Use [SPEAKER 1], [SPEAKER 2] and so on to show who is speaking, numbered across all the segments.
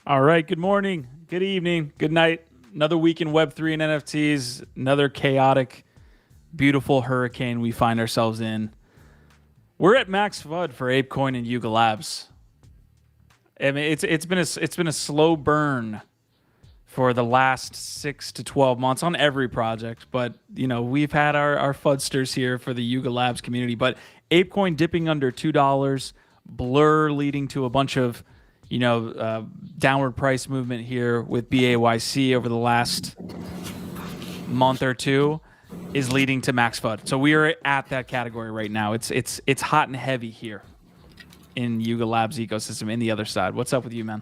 [SPEAKER 1] All right. Good morning. Good evening. Good night. Another week in Web3 and NFTs. Another chaotic, beautiful hurricane we find ourselves in. We're at Max FUD for ApeCoin and Yuga Labs. I mean, it's been a slow burn for the last 6 to 12 months on every project, but we've had our FUDsters here for the Yuga Labs community. But ApeCoin dipping under $2, Blur leading to a bunch of downward price movement here with BAYC over the last month or two is leading to Max FUD. So we are at that category right now. It's hot and heavy here in Yuga Labs ecosystem. In the other side, what's up with you, man?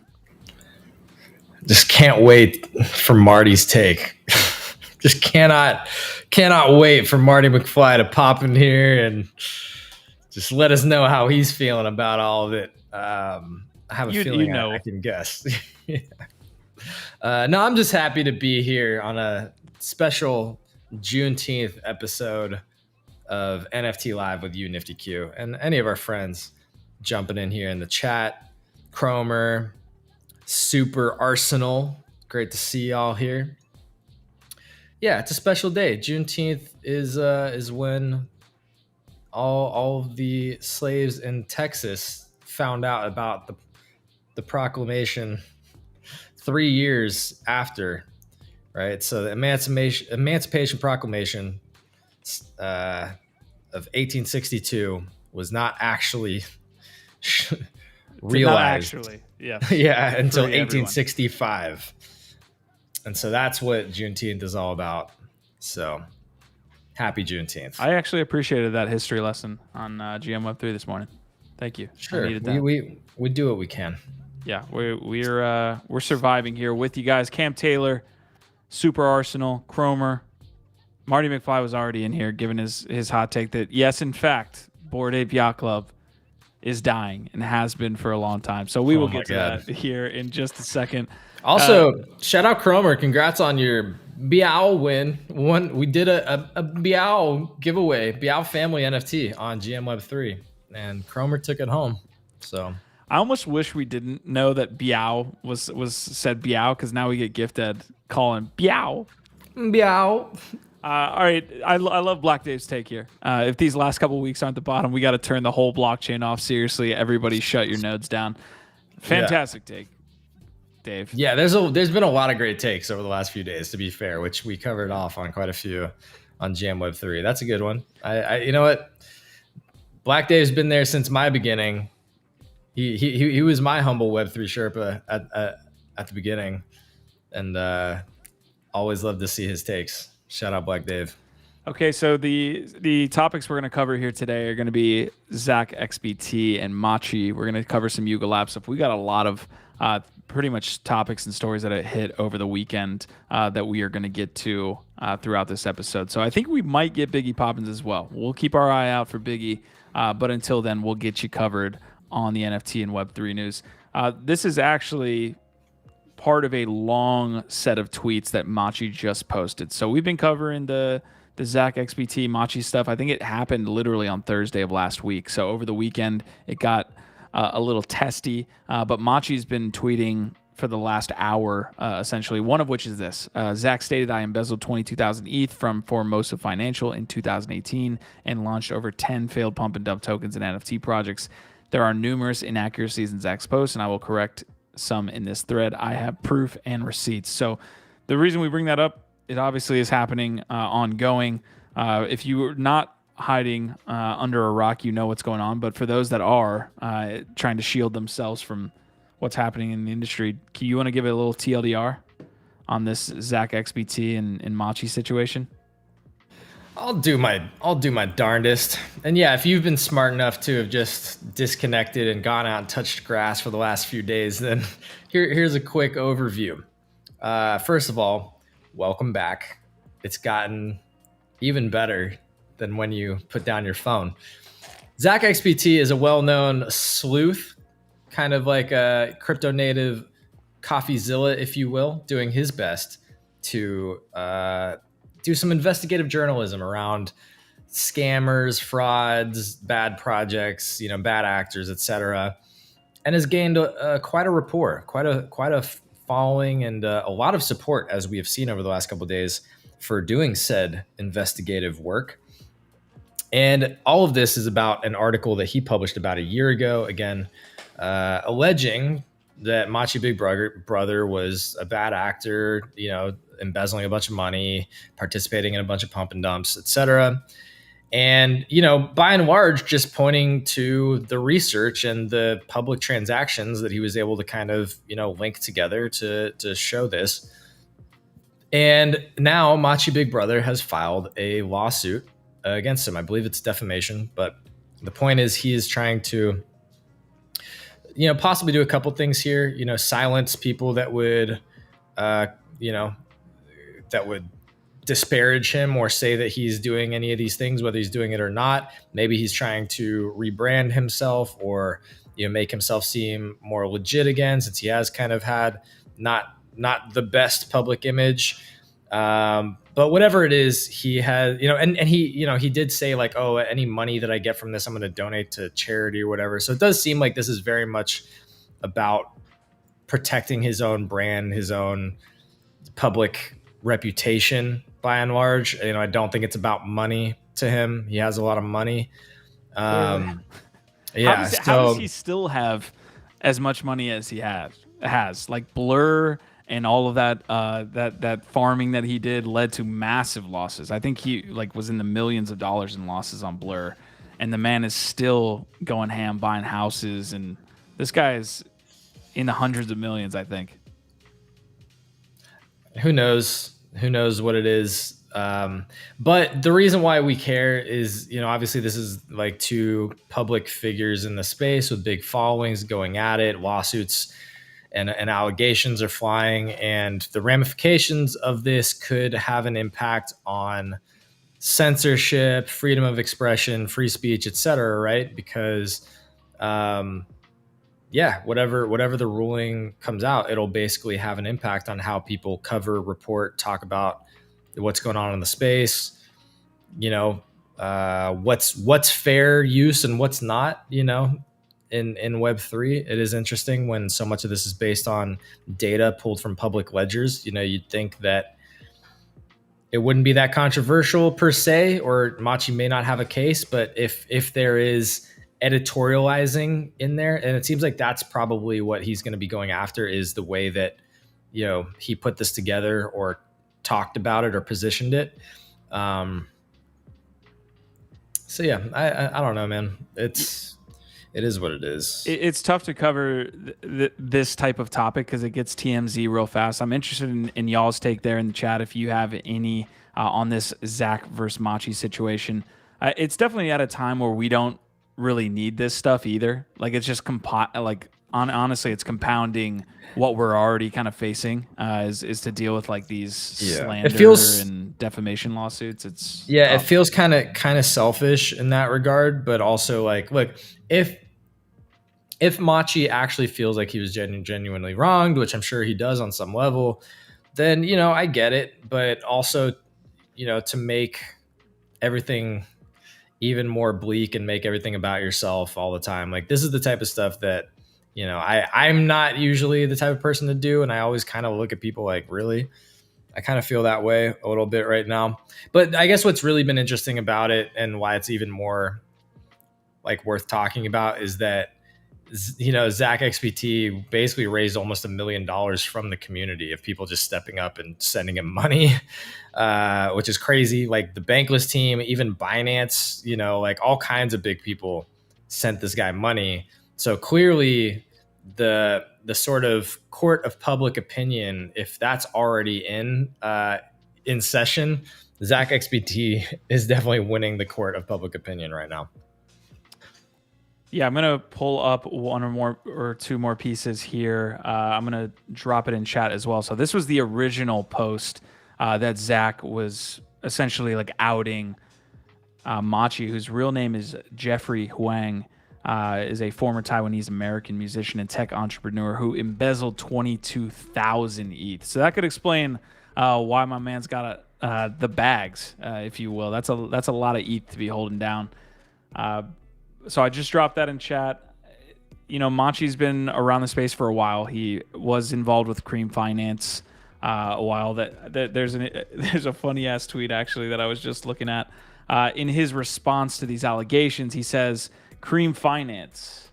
[SPEAKER 2] Just can't wait for Marty's take. Just cannot wait for Marty McFly to pop in here and just let us know how he's feeling about all of it. I have a feeling I can guess. Yeah. No, I'm just happy to be here on a special Juneteenth episode of NFT Live with you, Nifty Q, and any of our friends jumping in here in the chat. Cromer, Super Arsenal, great to see y'all here. Yeah, it's a special day. Juneteenth is when all of the slaves in Texas found out about the proclamation 3 years after, right? So the Emancipation Proclamation of 1862 was not actually realized.
[SPEAKER 1] Not actually, yeah,
[SPEAKER 2] yeah, until 1865. And so that's what Juneteenth is all about. So happy Juneteenth.
[SPEAKER 1] I actually appreciated that history lesson on GM Web3 this morning. Thank you.
[SPEAKER 2] Sure, we do what we can.
[SPEAKER 1] Yeah, we're surviving here with you guys. Cam Taylor, Super Arsenal, Cromer, Marty McFly was already in here giving his hot take that yes, in fact, Bored Ape Yacht Club is dying and has been for a long time. So we will get to that here in just a second.
[SPEAKER 2] Also, shout out Cromer. Congrats on your Biao win. We did a Biao giveaway, Biao family NFT on GM Web3, and Cromer took it home. So
[SPEAKER 1] I almost wish we didn't know that Biao was said Biao, because now we get gifted calling Biao.
[SPEAKER 2] Biao.
[SPEAKER 1] All right, I love Black Dave's take here. If these last couple of weeks aren't the bottom, we got to turn the whole blockchain off. Seriously, everybody shut your nodes down. Fantastic take, Dave.
[SPEAKER 2] Yeah, there's been a lot of great takes over the last few days, to be fair, which we covered off on quite a few on Jam Web 3. That's a good one. I you know what? Black Dave's been there since my beginning. He was my humble Web 3 Sherpa at the beginning, and always love to see his takes. Shout out Black Dave.
[SPEAKER 1] Okay, so the topics we're going to cover here today are going to be ZachXBT and Machi. We're going to cover some Yuga Lab stuff. We got a lot of pretty much topics and stories that hit over the weekend that we are going to get to throughout this episode. So I think we might get Biggie Poppins as well. We'll keep our eye out for Biggie, but until then, we'll get you covered on the NFT and Web3 news. This is actually part of a long set of tweets that Machi just posted. So we've been covering the ZachXBT Machi stuff. I think it happened literally on Thursday of last week. So over the weekend, it got a little testy. But Machi's been tweeting for the last hour, essentially, one of which is this. Zach stated, I embezzled 22,000 ETH from Formosa Financial in 2018 and launched over 10 failed pump and dump tokens and NFT projects. There are numerous inaccuracies in Zach's post, and I will correct some in this thread. I have proof and receipts. So the reason we bring that up, it obviously is happening ongoing. If you are not hiding under a rock, you know what's going on. But for those that are trying to shield themselves from what's happening in the industry, you want to give it a little TLDR on this ZachXBT and Machi situation?
[SPEAKER 2] I'll do my darndest. And yeah, if you've been smart enough to have just disconnected and gone out and touched grass for the last few days, then here's a quick overview. First of all, welcome back. It's gotten even better than when you put down your phone. ZachXBT is a well-known sleuth, kind of like a crypto native CoffeeZilla, if you will, doing his best to do some investigative journalism around scammers, frauds, bad projects, bad actors, etc. and has gained quite a rapport, quite a following, and a lot of support, as we have seen over the last couple of days, for doing said investigative work. And all of this is about an article that he published about a year ago, again, alleging that Machi Big Brother was a bad actor, embezzling a bunch of money, participating in a bunch of pump and dumps, etc. And, by and large, just pointing to the research and the public transactions that he was able to kind of, link together to show this. And now Machi Big Brother has filed a lawsuit against him. I believe it's defamation, but the point is he is trying to, possibly do a couple things here, silence people that would, that would disparage him or say that he's doing any of these things, whether he's doing it or not. Maybe he's trying to rebrand himself or, make himself seem more legit again, since he has kind of had not the best public image. But whatever it is, he has, and he did say like, oh, any money that I get from this, I'm going to donate to charity or whatever. So it does seem like this is very much about protecting his own brand, his own public reputation by and large. I don't think it's about money to him. He has a lot of money.
[SPEAKER 1] How does he still have as much money as he has? Like Blur and all of that that farming that he did led to massive losses. I think he was in the millions of dollars in losses on Blur, and the man is still going ham buying houses, and this guy is in the hundreds of millions, I think.
[SPEAKER 2] Who knows what it is. But the reason why we care is, obviously this is like two public figures in the space with big followings going at it, lawsuits and allegations are flying, and the ramifications of this could have an impact on censorship, freedom of expression, free speech, etc. Right? Because, whatever the ruling comes out, it'll basically have an impact on how people cover, report, talk about what's going on in the space. What's fair use and what's not. In Web3, it is interesting when so much of this is based on data pulled from public ledgers. You'd think that it wouldn't be that controversial per se, or Machi may not have a case, but if there is editorializing in there, and it seems like that's probably what he's going to be going after, is the way that, he put this together or talked about it or positioned it. I don't know, man. It is what it is.
[SPEAKER 1] It's tough to cover this type of topic because it gets TMZ real fast. I'm interested in y'all's take there in the chat if you have any on this Zach versus Machi situation. It's definitely at a time where we don't really need this stuff either. Like it's just honestly, it's compounding what we're already kind of facing is to deal with like these slander and defamation lawsuits. It's tough.
[SPEAKER 2] It feels kind of selfish in that regard, but also like, look, if Machi actually feels like he was genuinely wronged, which I'm sure he does on some level, then, I get it. But also, to make everything even more bleak and make everything about yourself all the time. Like this is the type of stuff that, I'm not usually the type of person to do. And I always kind of look at people like, really? I kind of feel that way a little bit right now. But I guess what's really been interesting about it and why it's even more like worth talking about is that, ZachXBT basically raised almost $1 million from the community of people just stepping up and sending him money, which is crazy. Like the Bankless team, even Binance, like all kinds of big people sent this guy money. So clearly the sort of court of public opinion, if that's already in session, ZachXBT is definitely winning the court of public opinion right now.
[SPEAKER 1] Yeah, I'm gonna pull up one or two more pieces here. I'm gonna drop it in chat as well. So this was the original post that Zach was essentially like outing Machi, whose real name is Jeffrey Huang, is a former Taiwanese American musician and tech entrepreneur who embezzled 22,000 ETH. So that could explain why my man's got the bags, if you will. That's a lot of ETH to be holding down. So I just dropped that in chat. Machi's been around the space for a while. He was involved with Cream Finance a while. There's there's a funny ass tweet actually that I was just looking at. In his response to these allegations, he says, "Cream Finance,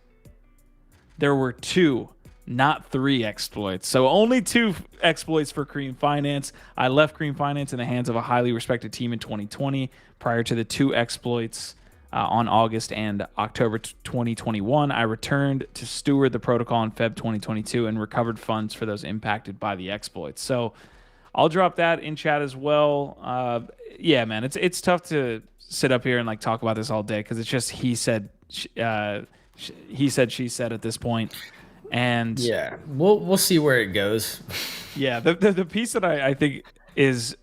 [SPEAKER 1] there were 2, not 3 exploits. So only 2 exploits for Cream Finance. I left Cream Finance in the hands of a highly respected team in 2020 prior to the 2 exploits on August and October 2021. I returned to steward the protocol in Feb 2022 and recovered funds for those impacted by the exploits." So I'll drop that in chat as well. Yeah, man, it's tough to sit up here and like talk about this all day because it's just he said, she said at this point. And
[SPEAKER 2] yeah, we'll see where it goes.
[SPEAKER 1] Yeah, the piece that I think is,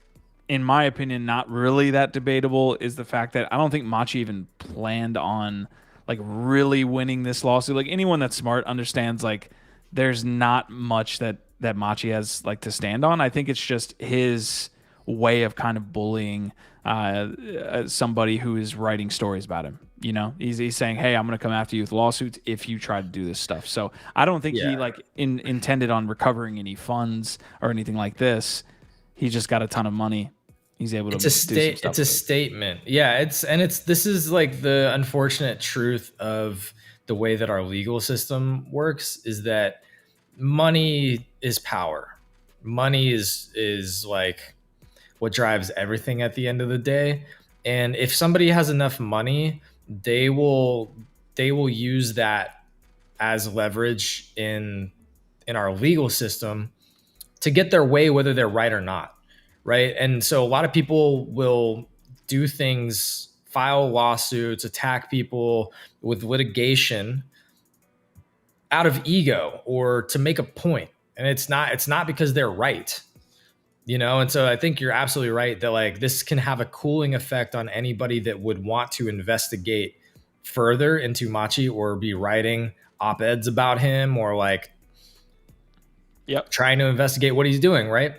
[SPEAKER 1] in my opinion, not really that debatable is the fact that I don't think Machi even planned on like really winning this lawsuit. Like anyone that's smart understands like there's not much that Machi has like to stand on. I think it's just his way of kind of bullying somebody who is writing stories about him. He's saying, "Hey, I'm going to come after you with lawsuits if you try to do this stuff." So I don't think he like intended on recovering any funds or anything like this. He just got a ton of money. He's able to.
[SPEAKER 2] It's a statement. Yeah, this is like the unfortunate truth of the way that our legal system works is that money is power. Money is like what drives everything at the end of the day. And if somebody has enough money, they will use that as leverage in our legal system to get their way, whether they're right or not. Right. And so a lot of people will do things, file lawsuits, attack people with litigation out of ego or to make a point. And it's not because they're right. And so I think you're absolutely right that like this can have a cooling effect on anybody that would want to investigate further into Machi or be writing op-eds about him or like trying to investigate what he's doing, right?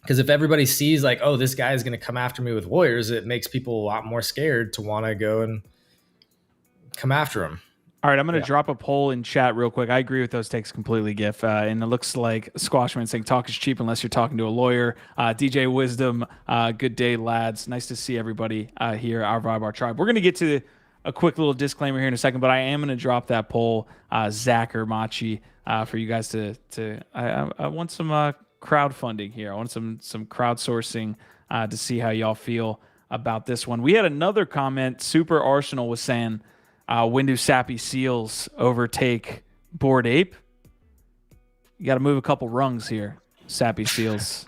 [SPEAKER 2] Because if everybody sees like, oh, this guy is going to come after me with lawyers, it makes people a lot more scared to want to go and come after him.
[SPEAKER 1] All right, I'm going to drop a poll in chat real quick. I agree with those takes completely, Gif. And it looks like Squashman saying talk is cheap unless you're talking to a lawyer. DJ Wisdom, good day, lads. Nice to see everybody here, our vibe, our tribe. We're going to get to a quick little disclaimer here in a second, but I am going to drop that poll, Zach or Machi, for you guys to I want some crowdfunding here. I want some crowdsourcing to see how y'all feel about this one. We had another comment. Super Arsenal was saying, when do Sappy Seals overtake Bored Ape? You got to move a couple rungs here, Sappy Seals.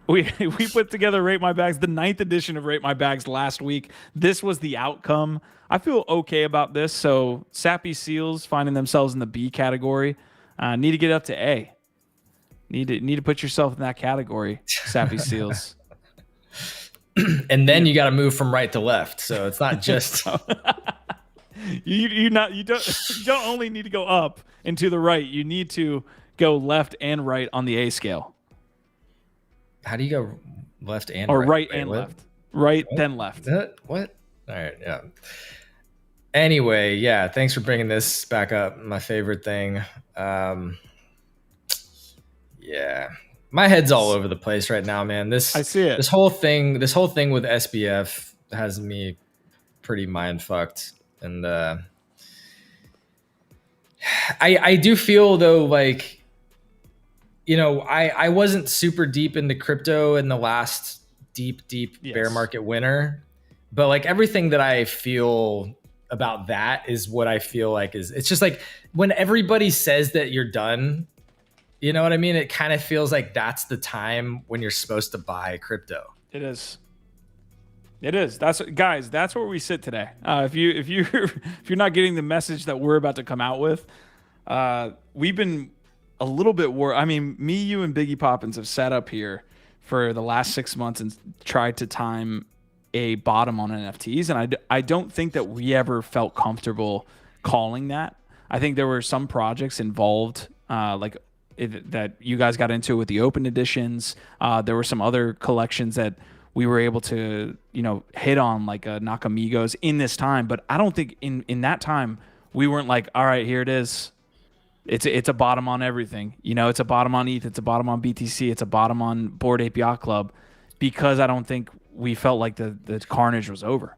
[SPEAKER 1] We put together Rate My Bags, the 9th edition of Rate My Bags last week. This was the outcome. I feel okay about this. So Sappy Seals finding themselves in the B category need to get up to A. Need to put yourself in that category, Sappy Seals.
[SPEAKER 2] And then you got to move from right to left. So it's not just
[SPEAKER 1] you don't only need to go up and to the right. You need to go left and right on the A scale.
[SPEAKER 2] How do you go left and
[SPEAKER 1] or
[SPEAKER 2] right?
[SPEAKER 1] Right and left? Right then left.
[SPEAKER 2] What? All right, yeah. Anyway, yeah. Thanks for bringing this back up. My favorite thing. Yeah. My head's all over the place right now, man. I see it. This whole thing with SBF has me pretty mind fucked. And I do feel though, like, I wasn't super deep into crypto in the last deep bear market winter, but like everything that I feel about that is what I feel like it's just like when everybody says that you're done. You know what I mean? It kind of feels like that's the time when you're supposed to buy crypto.
[SPEAKER 1] It is. That's where we sit today. If you're not getting the message that we're about to come out with, we've been a little bit worried. I mean, me, you, and Biggie Poppins have sat up here for the last 6 months and tried to time a bottom on NFTs, and I don't think that we ever felt comfortable calling that. I think there were some projects involved, that you guys got into with the open editions. There were some other collections that we were able to, hit on, like Nakamigos in this time. But I don't think in that time We weren't like, all right, here it is. It's a bottom on everything. It's a bottom on ETH, it's a bottom on BTC, it's a bottom on Bored Ape Yacht Club, because I don't think we felt like the carnage was over.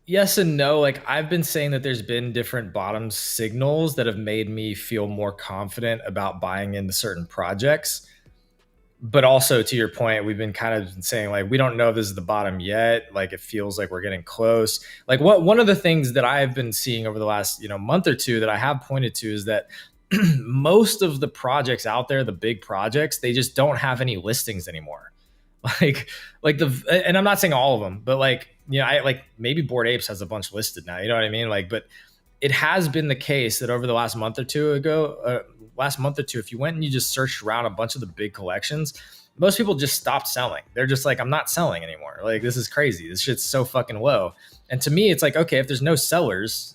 [SPEAKER 2] Yes and no. Like I've been saying that there's been different bottom signals that have made me feel more confident about buying into certain projects. But also to your point, we've been kind of saying like we don't know if this is the bottom yet. Like it feels like we're getting close. Like one of the things that I've been seeing over the last month or two that I have pointed to is that most of the projects out there, the big projects, they just don't have any listings anymore. Like and I'm not saying all of them, but I like maybe Bored Apes has a bunch listed now. You know what I mean? Like, but it has been the case that over the last month or two, if you went and you just searched around a bunch of the big collections, most people just stopped selling. They're just like, I'm not selling anymore. Like, this is crazy. This shit's so fucking low. And to me, it's like, okay, if there's no sellers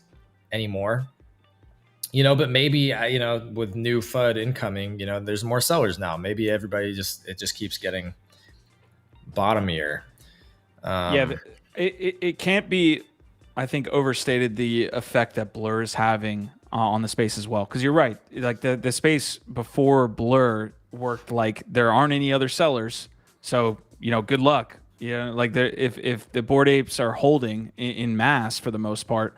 [SPEAKER 2] anymore, but maybe, with new FUD incoming, there's more sellers now. Maybe everybody it just keeps getting bottomier.
[SPEAKER 1] Yeah, it can't be, I think, overstated the effect that Blur is having on the space as well. Because you're right, like the space before Blur worked like there aren't any other sellers, so good luck. Like if the Bored Apes are holding in mass for the most part,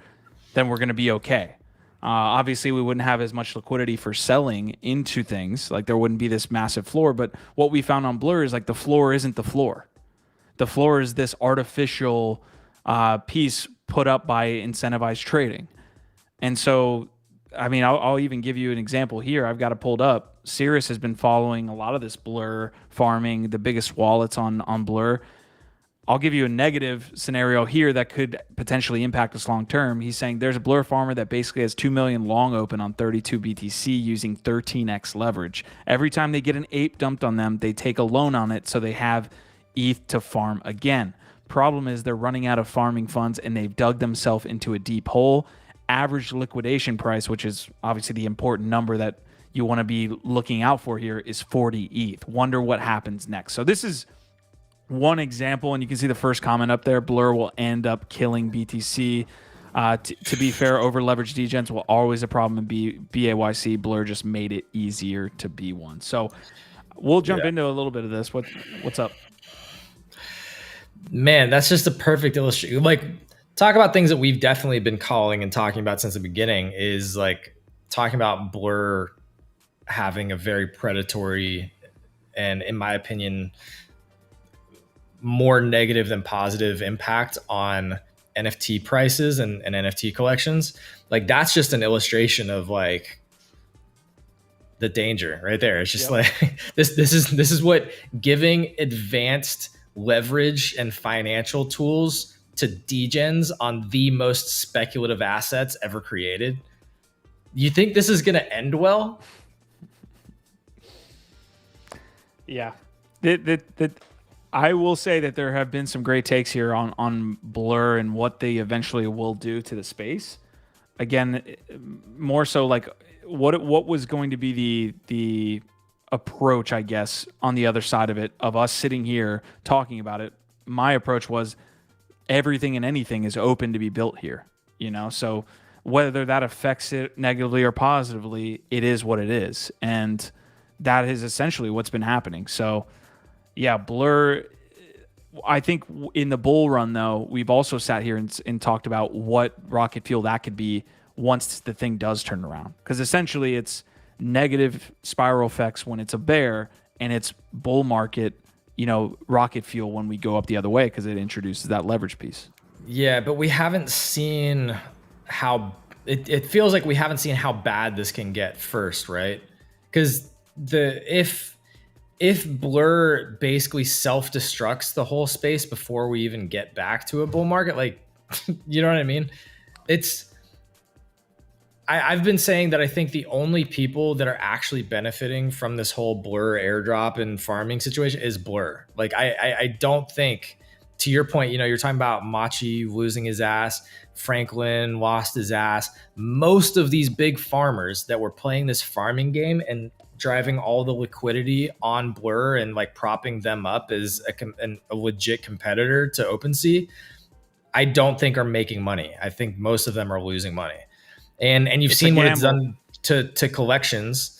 [SPEAKER 1] then we're going to be okay. Obviously, we wouldn't have as much liquidity for selling into things. Like there wouldn't be this massive floor. But what we found on Blur is like the floor isn't the floor. The floor is this artificial piece put up by incentivized trading. And so, I mean, I'll even give you an example here. I've got it pulled up. Cirrus has been following a lot of this Blur farming, the biggest wallets on Blur. I'll give you a negative scenario here that could potentially impact us long term. He's saying there's a Blur farmer that basically has 2 million long open on 32 BTC using 13x leverage. Every time they get an ape dumped on them, they take a loan on it so they have ETH to farm again. Problem is they're running out of farming funds and they've dug themselves into a deep hole. Average liquidation price, which is obviously the important number that you want to be looking out for here, is 40 ETH. Wonder what happens next. So this is one example, and you can see the first comment up there. Blur will end up killing BTC. To be fair, over-leveraged degens will always a problem in BAYC. Blur just made it easier to be one. So we'll jump into a little bit of this. What's up?
[SPEAKER 2] Man, that's just a perfect illustration. Like, talk about things that we've definitely been calling and talking about since the beginning is like talking about Blur having a very predatory and, in my opinion, more negative than positive impact on NFT prices and NFT collections. Like, that's just an illustration of like the danger right there. It's just like this is what giving advanced leverage and financial tools to degens on the most speculative assets ever created. You think this is going to end well?
[SPEAKER 1] Yeah. I will say that there have been some great takes here on Blur and what they eventually will do to the space. Again, more so like what was going to be the approach, I guess, on the other side of it, of us sitting here talking about it. My approach was everything and anything is open to be built here, so whether that affects it negatively or positively, it is what it is. And that is essentially what's been happening. So yeah, Blur, I think in the bull run, though, we've also sat here and talked about what rocket fuel that could be once the thing does turn around. Because essentially it's negative spiral effects when it's a bear, and it's bull market, rocket fuel when we go up the other way, because it introduces that leverage piece.
[SPEAKER 2] Yeah, but we haven't seen how it feels like we haven't seen how bad this can get first, right? Because if Blur basically self-destructs the whole space before we even get back to a bull market, like, you know what I mean? I've been saying that I think the only people that are actually benefiting from this whole Blur airdrop and farming situation is Blur. Like, I don't think, to your point, you're talking about Machi losing his ass, Franklin lost his ass. Most of these big farmers that were playing this farming game and driving all the liquidity on Blur and like propping them up as a legit competitor to OpenSea, I don't think are making money. I think most of them are losing money. and you've
[SPEAKER 1] It's
[SPEAKER 2] seen
[SPEAKER 1] a
[SPEAKER 2] what it's
[SPEAKER 1] gamble.
[SPEAKER 2] done to collections.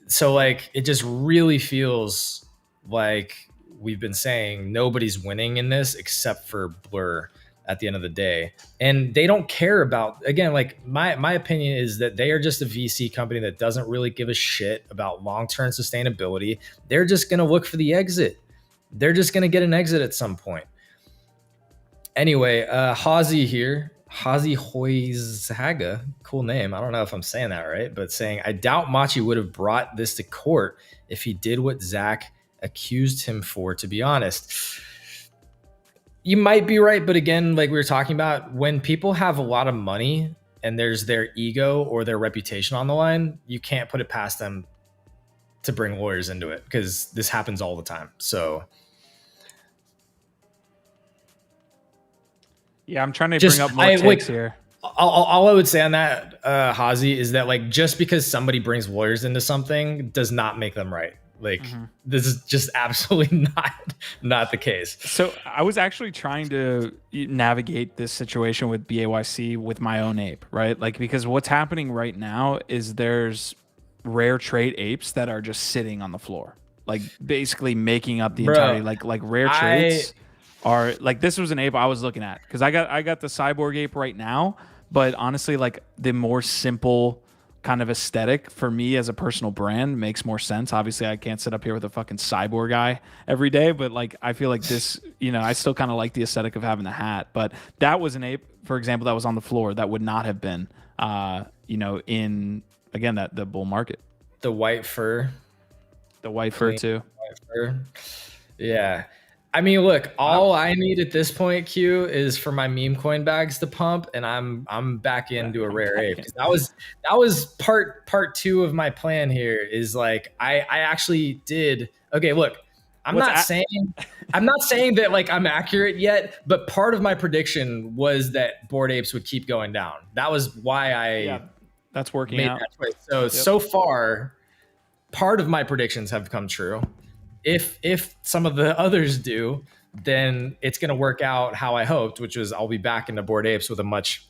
[SPEAKER 2] So like it just really feels like we've been saying nobody's winning in this except for Blur at the end of the day. And they don't care about, again, like my opinion is that they are just a VC company that doesn't really give a shit about long-term sustainability. They're just going to look for the exit. They're just going to get an exit at some point. Anyway, Hazy here. Hazy Hoizhaga, cool name. I don't know if I'm saying that right, but saying, I doubt Machi would have brought this to court if he did what Zach accused him for, to be honest. You might be right, but again, like we were talking about, when people have a lot of money and there's their ego or their reputation on the line, you can't put it past them to bring lawyers into it because this happens all the time. So
[SPEAKER 1] Yeah, I'm trying to bring up more takes here.
[SPEAKER 2] All I would say on that, Hazy, is that like just because somebody brings lawyers into something does not make them right. Like this is just absolutely not the case.
[SPEAKER 1] So I was actually trying to navigate this situation with BAYC with my own ape, right? Like, because what's happening right now is there's rare trait apes that are just sitting on the floor, like basically making up the entirety. Like rare traits are like, this was an ape I was looking at because I got the cyborg ape right now, but honestly, like the more simple kind of aesthetic for me as a personal brand makes more sense. Obviously, I can't sit up here with a fucking cyborg guy every day, but like I feel like this, I still kind of like the aesthetic of having the hat. But that was an ape, for example, that was on the floor that would not have been, in again that the bull market.
[SPEAKER 2] The white fur
[SPEAKER 1] too. White fur.
[SPEAKER 2] Yeah. I mean, look, all I need at this point, Q, is for my meme coin bags to pump, and I'm back into a rare ape. That was part two of my plan here. Is like I actually did. Okay, look, I'm not saying that like I'm accurate yet, but part of my prediction was that Bored Apes would keep going down. That was why
[SPEAKER 1] that's working out.
[SPEAKER 2] So far, part of my predictions have come true. If some of the others do, then it's going to work out how I hoped, which was I'll be back into Bored Apes with a much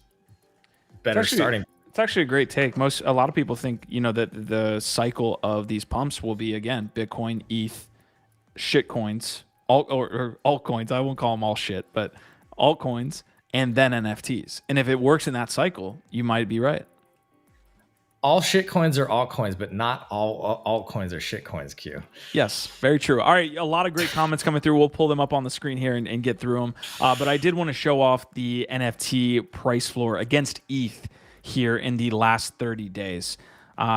[SPEAKER 2] better starting.
[SPEAKER 1] It's actually a great take. A lot of people think, that the cycle of these pumps will be, again, Bitcoin, ETH, shit coins, or altcoins. I won't call them all shit, but altcoins, and then NFTs. And if it works in that cycle, you might be right.
[SPEAKER 2] All shit coins are altcoins, but not all altcoins are shit coins, Q.
[SPEAKER 1] Yes, very true. All right, a lot of great comments coming through. We'll pull them up on the screen here and get through them. But I did want to show off the NFT price floor against ETH here in the last 30 days.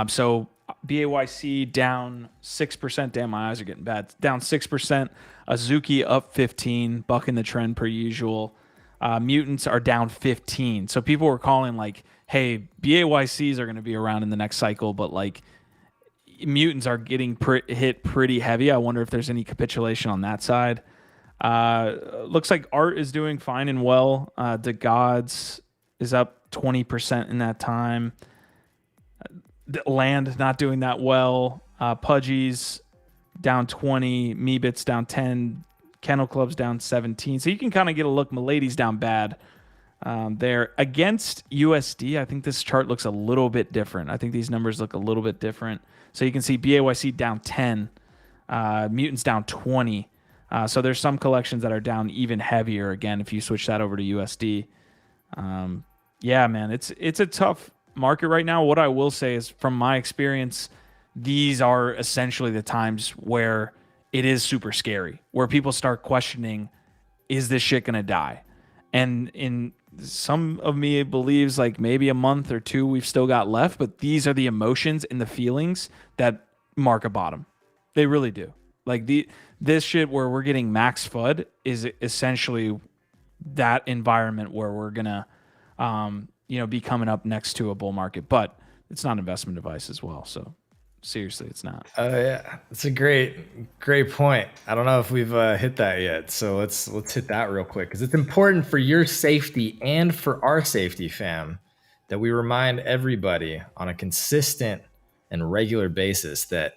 [SPEAKER 1] So BAYC down 6%. Damn, my eyes are getting bad. Down 6%. Azuki up 15, bucking the trend per usual. Mutants are down 15. So people were calling like, hey, BAYCs are going to be around in the next cycle, but like mutants are getting hit pretty heavy. I wonder if there's any capitulation on that side. Looks like art is doing fine and well. The Gods is up 20% in that time. Land not doing that well. Pudgies down 20. Meebits down 10. Kennel Club's down 17. So you can kind of get a look. Milady's down bad. There against USD, I think this chart looks a little bit different. I think these numbers look a little bit different. So you can see BAYC down 10, Mutants down 20. So there's some collections that are down even heavier. Again, if you switch that over to USD, yeah, man, it's a tough market right now. What I will say is, from my experience, these are essentially the times where it is super scary, where people start questioning, is this shit gonna die? And in some of me believes like maybe a month or two we've still got left, but these are the emotions and the feelings that mark a bottom. They really do. Like this shit where we're getting max FUD is essentially that environment where we're gonna be coming up next to a bull market, but it's not an investment advice as well. So seriously, it's not.
[SPEAKER 2] Yeah, it's a great point. I don't know if we've hit that yet, so let's hit that real quick, because it's important for your safety and for our safety, fam, that we remind everybody on a consistent and regular basis that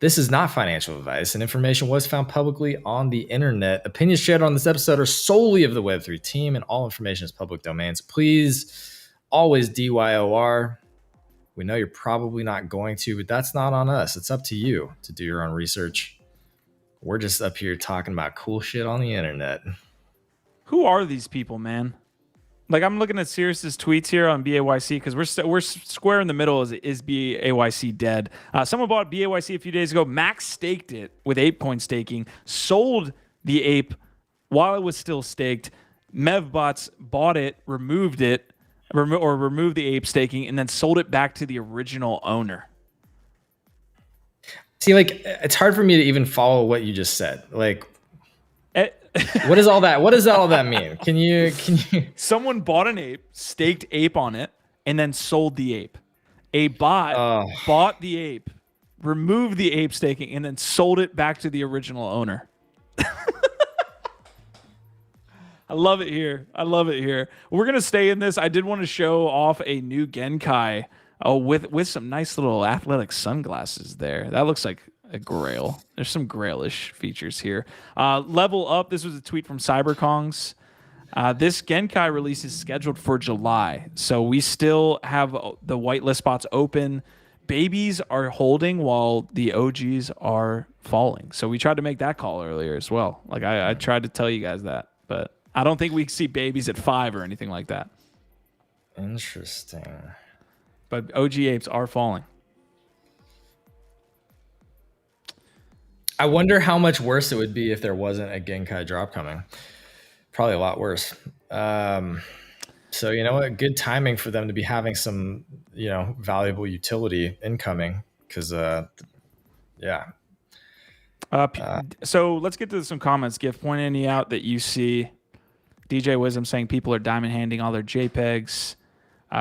[SPEAKER 2] this is not financial advice, and information was found publicly on the internet. Opinions shared on this episode are solely of the Web3 team, and all information is public domain. So please always DYOR. We know you're probably not going to, but that's not on us. It's up to you to do your own research. We're just up here talking about cool shit on the internet.
[SPEAKER 1] Who are these people, man? Like, I'm looking at Sirius's tweets here on BAYC because we're square in the middle. Is BAYC dead? Someone bought BAYC a few days ago. Max staked it with ape coin staking, sold the ape while it was still staked. Mevbots bought it, removed it, removed the ape staking, and then sold it back to the original owner.
[SPEAKER 2] See, like, it's hard for me to even follow what you just said. Like, what is all that? What does all that mean? Can you?
[SPEAKER 1] Someone bought an ape, staked ape on it, and then sold the ape. A bot bought the ape, removed the ape staking, and then sold it back to the original owner. I love it here. I love it here. We're gonna stay in this. I did want to show off a new Genkai with some nice little athletic sunglasses there. That looks like a grail. There's some grailish features here. Level up. This was a tweet from CyberKongs. This Genkai release is scheduled for July, so we still have the whitelist spots open. Babies are holding while the OGs are falling. So we tried to make that call earlier as well. Like I tried to tell you guys that, but I don't think we see babies at 5 or anything like that.
[SPEAKER 2] Interesting.
[SPEAKER 1] But OG apes are falling.
[SPEAKER 2] I wonder how much worse it would be if there wasn't a Genkai drop coming. Probably a lot worse. So you know what? Good timing for them to be having some, valuable utility incoming. Because, yeah.
[SPEAKER 1] So let's get to some comments. Gift pointing out that you see DJ Wisdom saying people are diamond handing all their JPEGs.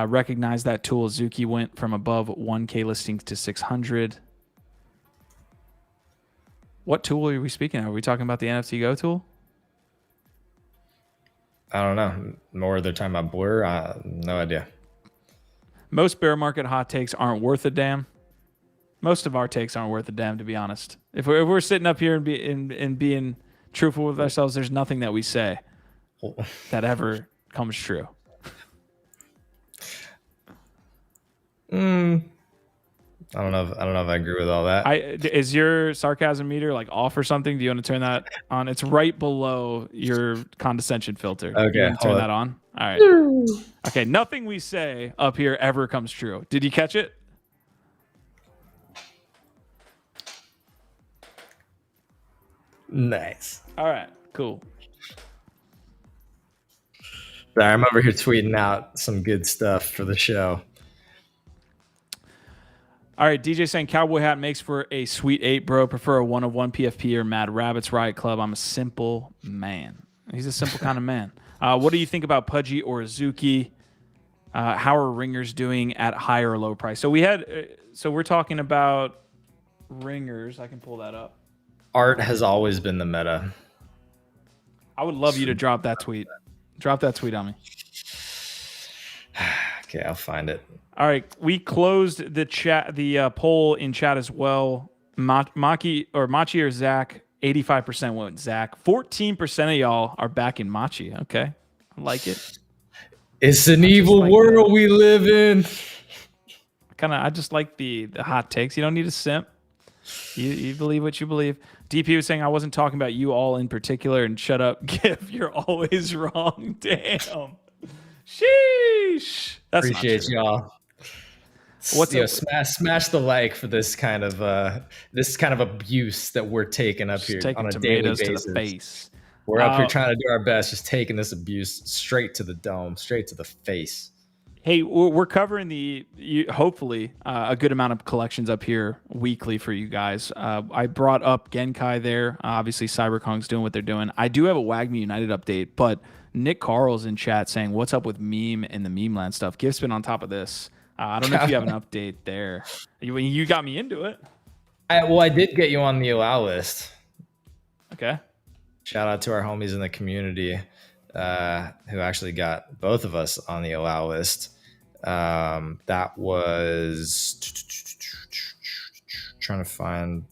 [SPEAKER 1] Recognize that tool. Zuki went from above 1K listings to 600. What tool are we speaking of? Are we talking about the NFT Go tool?
[SPEAKER 2] I don't know. More they're talking about Blur. No idea.
[SPEAKER 1] Most bear market hot takes aren't worth a damn. Most of our takes aren't worth a damn, to be honest. If we're sitting up here and being truthful with ourselves, there's nothing that we say that ever comes true.
[SPEAKER 2] I don't know if I agree with all that.
[SPEAKER 1] Is your sarcasm meter like off or something? Do you want to turn that on? It's right below your condescension filter.
[SPEAKER 2] Okay,
[SPEAKER 1] you want to turn that on? All right. Okay, nothing we say up here ever comes true. Did you catch it?
[SPEAKER 2] Nice.
[SPEAKER 1] All right, cool.
[SPEAKER 2] Sorry, I'm over here tweeting out some good stuff for the show.
[SPEAKER 1] All right, DJ saying cowboy hat makes for a sweet 8, bro. Prefer a 1-of-1 PFP or Mad Rabbits Riot Club. I'm a simple man. He's a simple kind of man. What do you think about Pudgy or Azuki? How are ringers doing at high or low price? So we're talking about ringers. I can pull that up.
[SPEAKER 2] Art has always been the meta.
[SPEAKER 1] I would love you to drop that tweet. Drop that tweet on me.
[SPEAKER 2] Okay, I'll find it.
[SPEAKER 1] All right, we closed the poll in chat as well. Machi or Zach, 85% went Zach. 14% of y'all are backing Machi. Okay, I like it.
[SPEAKER 2] It's an evil world we live in.
[SPEAKER 1] I just like the hot takes. You don't need a simp. You believe what you believe. DP was saying I wasn't talking about you all in particular, and shut up, GIF. You're always wrong. Damn. Sheesh. That's
[SPEAKER 2] appreciate y'all. Smash the like for this kind of abuse that we're taking up here on a daily basis. To the face. We're up here trying to do our best, just taking this abuse straight to the dome, straight to the face.
[SPEAKER 1] Hey, we're covering hopefully a good amount of collections up here weekly for you guys. I brought up Genkai there. Obviously, CyberKong's doing what they're doing. I do have a WAGMI United update, but Nick Carl's in chat saying, "What's up with meme and the meme land stuff?" Gift's been on top of this. I don't know if you have an update there. You got me into it.
[SPEAKER 2] I did get you on the allow list.
[SPEAKER 1] Okay.
[SPEAKER 2] Shout out to our homies in the community who actually got both of us on the allow list. That was trying to find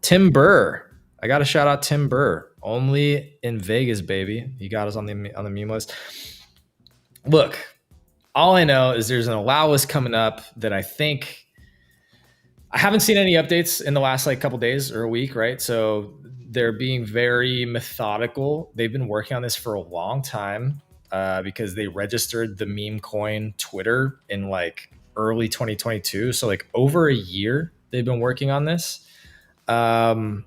[SPEAKER 2] Tim Burr. I got to shout out Tim Burr. Only in Vegas, baby. He got us on the meme list. Look, all I know is there's an allow list coming up that I haven't seen any updates in the last like couple days or a week, right? So they're being very methodical. They've been working on this for a long time because they registered the meme coin Twitter in like early 2022. So like over a year they've been working on this. My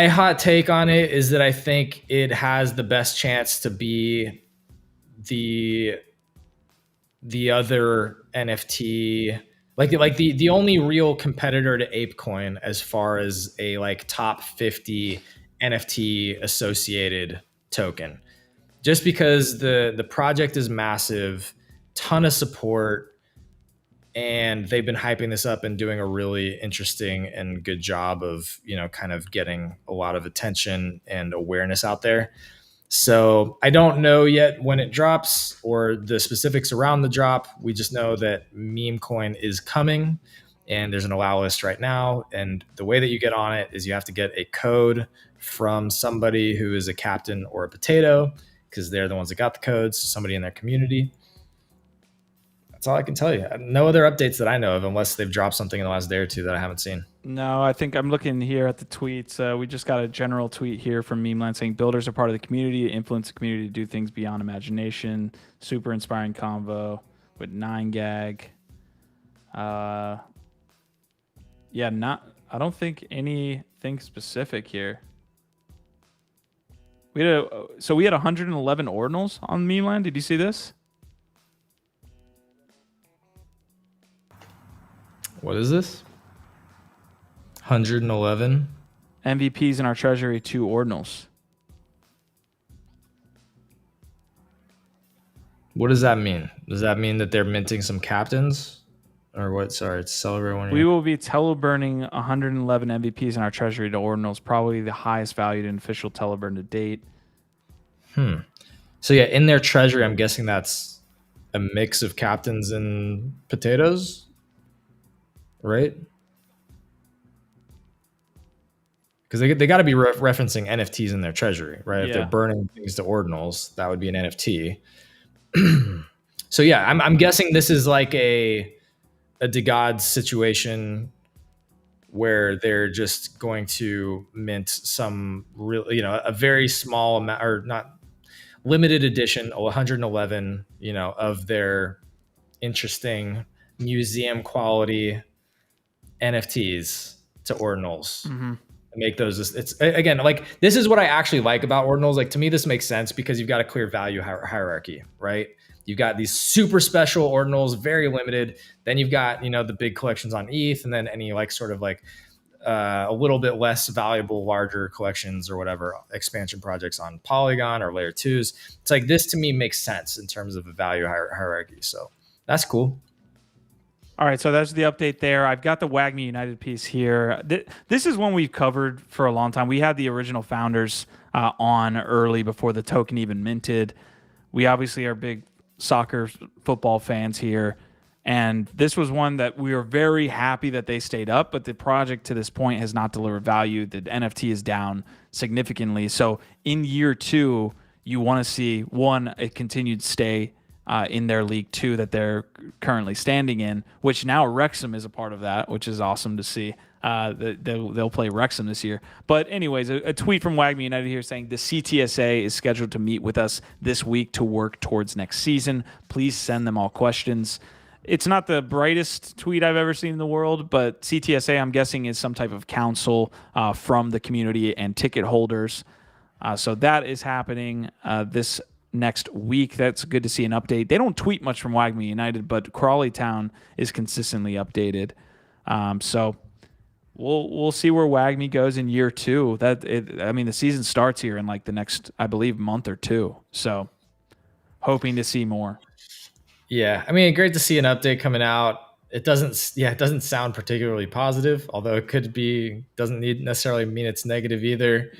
[SPEAKER 2] hot take on it is that I think it has the best chance to be the other NFT, like the only real competitor to ApeCoin as far as a like top 50 NFT associated token. Just because the project is massive, ton of support, and they've been hyping this up and doing a really interesting and good job of, kind of getting a lot of attention and awareness out there. So I don't know yet when it drops or the specifics around the drop. We just know that meme coin is coming and there's an allow list right now. And the way that you get on it is you have to get a code from somebody who is a captain or a potato, because they're the ones that got the codes, so somebody in their community. That's all I can tell you. No other updates that I know of, unless they've dropped something in the last day or two that I haven't seen.
[SPEAKER 1] No, I think I'm looking here at the tweets. We just got a general tweet here from Memeland saying builders are part of the community, influence the community to do things beyond imagination. Super inspiring convo with 9gag. Yeah, I don't think anything specific here. We had 111 ordinals on Memeland. Did you see this?
[SPEAKER 2] What is this? 111
[SPEAKER 1] MVPs in our treasury, 2 ordinals.
[SPEAKER 2] What does that mean? Does that mean that they're minting some captains? Or what? Sorry, it's celebrate one.
[SPEAKER 1] We will be teleburning 111 MVPs in our treasury to ordinals, probably the highest valued in official teleburn to date.
[SPEAKER 2] So yeah, in their treasury, I'm guessing that's a mix of captains and potatoes, right? Because they got to be referencing NFTs in their treasury, right?
[SPEAKER 1] Yeah.
[SPEAKER 2] If they're burning things to ordinals, that would be an NFT. So yeah, I'm guessing this is like a DeGod situation where they're just going to mint some real, a very small amount, or not limited edition, 111, of their interesting museum quality NFTs to ordinals.
[SPEAKER 1] Mm-hmm.
[SPEAKER 2] Make those, it's again, like, this is what I actually like about ordinals. Like, to me, this makes sense because you've got a clear value hierarchy, right? You've got these super special ordinals, very limited. Then you've got, the big collections on ETH, and then any like sort of like a little bit less valuable, larger collections or whatever expansion projects on Polygon or layer 2s. It's like, this to me makes sense in terms of a value hierarchy. So that's cool.
[SPEAKER 1] All right, so that's the update there. I've got the WAGMI United piece here. This is one we've covered for a long time. We had the original founders on early before the token even minted. We obviously are big soccer, football fans here. And this was one that we were very happy that they stayed up, but the project to this point has not delivered value. The NFT is down significantly. So in year 2, you want to see, one, a continued stay in their league 2 that they're currently standing in, which now Wrexham is a part of that, which is awesome to see. They'll play Wrexham this year. But anyways, a tweet from WAGMI United here saying the CTSA is scheduled to meet with us this week to work towards next season. Please send them all questions. It's not the brightest tweet I've ever seen in the world, but CTSA, I'm guessing, is some type of council from the community and ticket holders. So that is happening this next week. That's good to see an update. They don't tweet much from WAGMI United, but Crawley Town is consistently updated. So we'll see where WAGMI goes in year 2. The season starts here in like the next, I believe, month or 2. So hoping to see more.
[SPEAKER 2] Yeah, great to see an update coming out. It doesn't sound particularly positive, although it could be, doesn't necessarily mean it's negative either.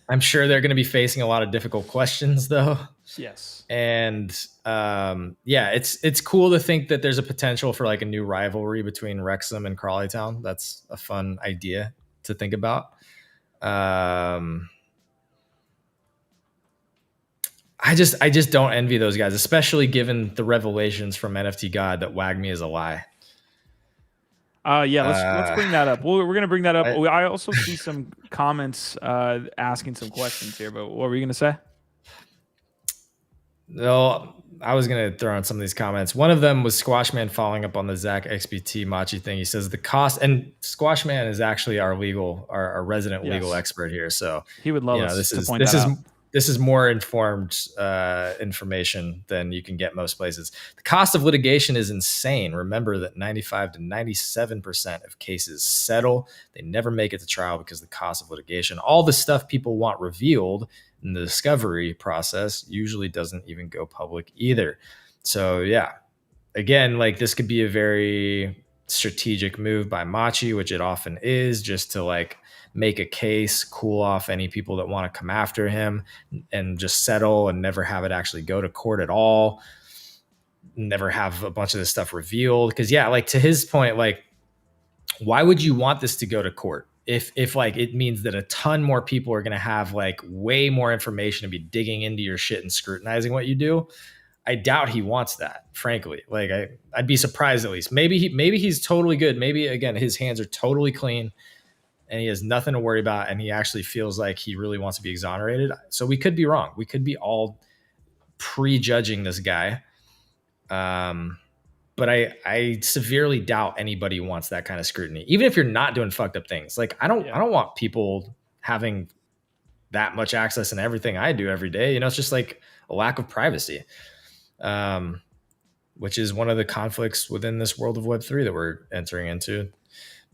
[SPEAKER 2] I'm sure they're going to be facing a lot of difficult questions though.
[SPEAKER 1] Yes.
[SPEAKER 2] And it's cool to think that there's a potential for like a new rivalry between Wrexham and Crawley Town. That's a fun idea to think about. I just don't envy those guys, especially given the revelations from NFT God that WAGMI is a lie.
[SPEAKER 1] Yeah, let's
[SPEAKER 2] Uh,
[SPEAKER 1] bring that up. We're gonna bring that up.
[SPEAKER 2] I,
[SPEAKER 1] I also see some comments asking some questions here, but what were you gonna say?
[SPEAKER 2] no, I was gonna throw in some of these comments. One of them was Squashman following up on the ZachXBT Machi thing. He says the cost, and Squashman is actually our resident legal
[SPEAKER 1] Yes,
[SPEAKER 2] expert here. So,
[SPEAKER 1] he would love us
[SPEAKER 2] this
[SPEAKER 1] to
[SPEAKER 2] is
[SPEAKER 1] point that out.
[SPEAKER 2] this is more informed information than you can get most places. The cost of litigation is insane. Remember that 95 to 97% of cases settle. They never make it to trial because of the cost of litigation. All the stuff people want revealed in the discovery process usually doesn't even go public either. So yeah, again, like this could be a very strategic move by Machi, which it often is, just to like make a case, cool off any people that want to come after him, and just settle and never have it actually go to court at all. Never have a bunch of this stuff revealed. Because yeah, like to his point, like why would you want this to go to court if like it means that a ton more people are going to have like way more information to be digging into your shit and scrutinizing what you do? I doubt he wants that, frankly. Like I'd be surprised at least. Maybe he's totally good. Maybe again his hands are totally clean and he has nothing to worry about and he actually feels like he really wants to be exonerated. So we could be wrong. We could be all prejudging this guy. But I severely doubt anybody wants that kind of scrutiny, even if you're not doing fucked up things. Like I don't want people having that much access in everything I do every day. It's just like a lack of privacy, which is one of the conflicts within this world of Web3 that we're entering into.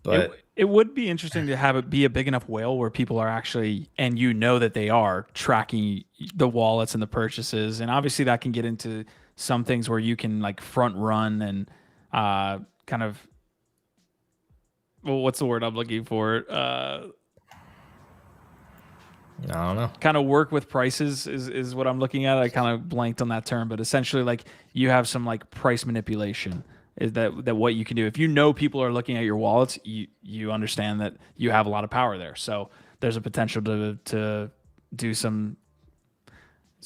[SPEAKER 2] But
[SPEAKER 1] it would be interesting to have it be a big enough whale where people are actually, and that they are tracking the wallets and the purchases, and obviously that can get into some things where you can like front run and kind of, well, what's the word I'm looking for?
[SPEAKER 2] I don't know.
[SPEAKER 1] Kind of work with prices is what I'm looking at. I kind of blanked on that term, but essentially like you have some like price manipulation. Is that what you can do? If people are looking at your wallets, you understand that you have a lot of power there. So there's a potential to do some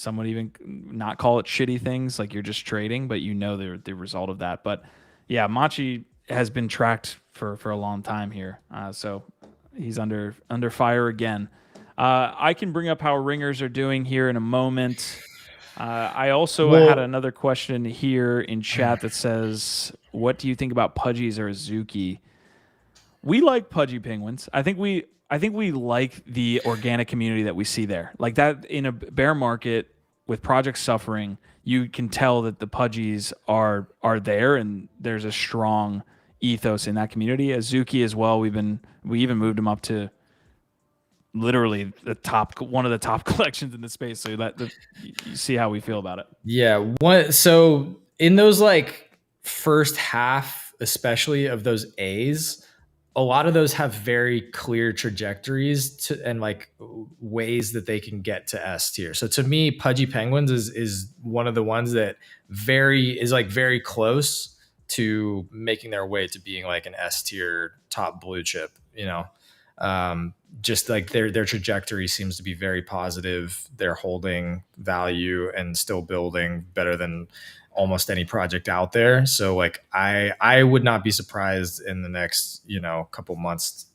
[SPEAKER 1] would even not call it shitty things, like you're just trading, but the result of that. But yeah, Machi has been tracked for a long time here, so he's under fire again. I can bring up how ringers are doing here in a moment. I also had another question here in chat that says, "What do you think about Pudgies or Azuki?" We like Pudgy penguins. I think we like the organic community that we see there. Like that in a bear market with projects suffering, you can tell that the Pudgies are there and there's a strong ethos in that community. Azuki as well. We even moved him up to literally one of the top collections in the space. So you see how we feel about it.
[SPEAKER 2] Yeah. So in those like first half, especially of those A's, a lot of those have very clear trajectories and like ways that they can get to S tier. So to me, Pudgy Penguins is one of the ones that is very close to making their way to being like an S tier top blue chip, just like their trajectory seems to be very positive. They're holding value and still building better than almost any project out there. So like I would not be surprised in the next, couple months,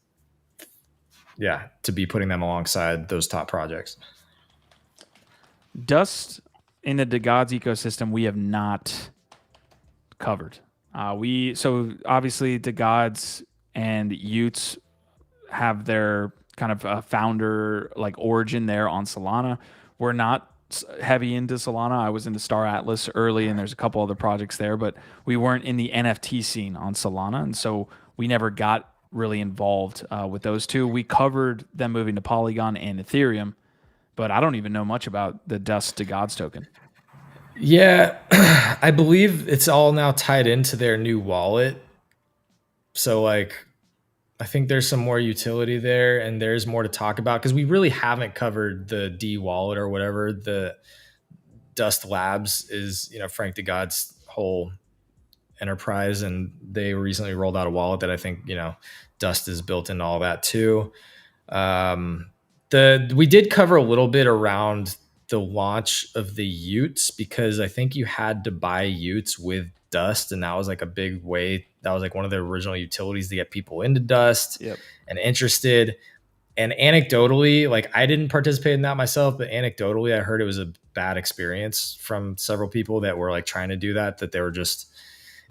[SPEAKER 2] to be putting them alongside those top projects.
[SPEAKER 1] Dust in the DeGods ecosystem we have not covered. So obviously DeGods and Utes have their kind of founder like origin there on Solana. We're not heavy into Solana. I was into Star Atlas early, and there's a couple other projects there, but we weren't in the NFT scene on Solana, and so we never got really involved with those two. We covered them moving to Polygon and Ethereum, but I don't even know much about the Dust to Gods token.
[SPEAKER 2] Yeah, I believe it's all now tied into their new wallet. So like, I think there's some more utility there and there's more to talk about because we really haven't covered the D wallet or whatever. The Dust Labs is, Frank DeGod's whole enterprise, and they recently rolled out a wallet that I think, Dust is built into all that too. We did cover a little bit around the launch of the Utes, because I think you had to buy Utes with Dust, and that was like a big way. That was like one of the original utilities to get people into Dust
[SPEAKER 1] Yep.
[SPEAKER 2] and interested. And anecdotally, like I didn't participate in that myself, but anecdotally, I heard it was a bad experience from several people that were like trying to do that, that they were just,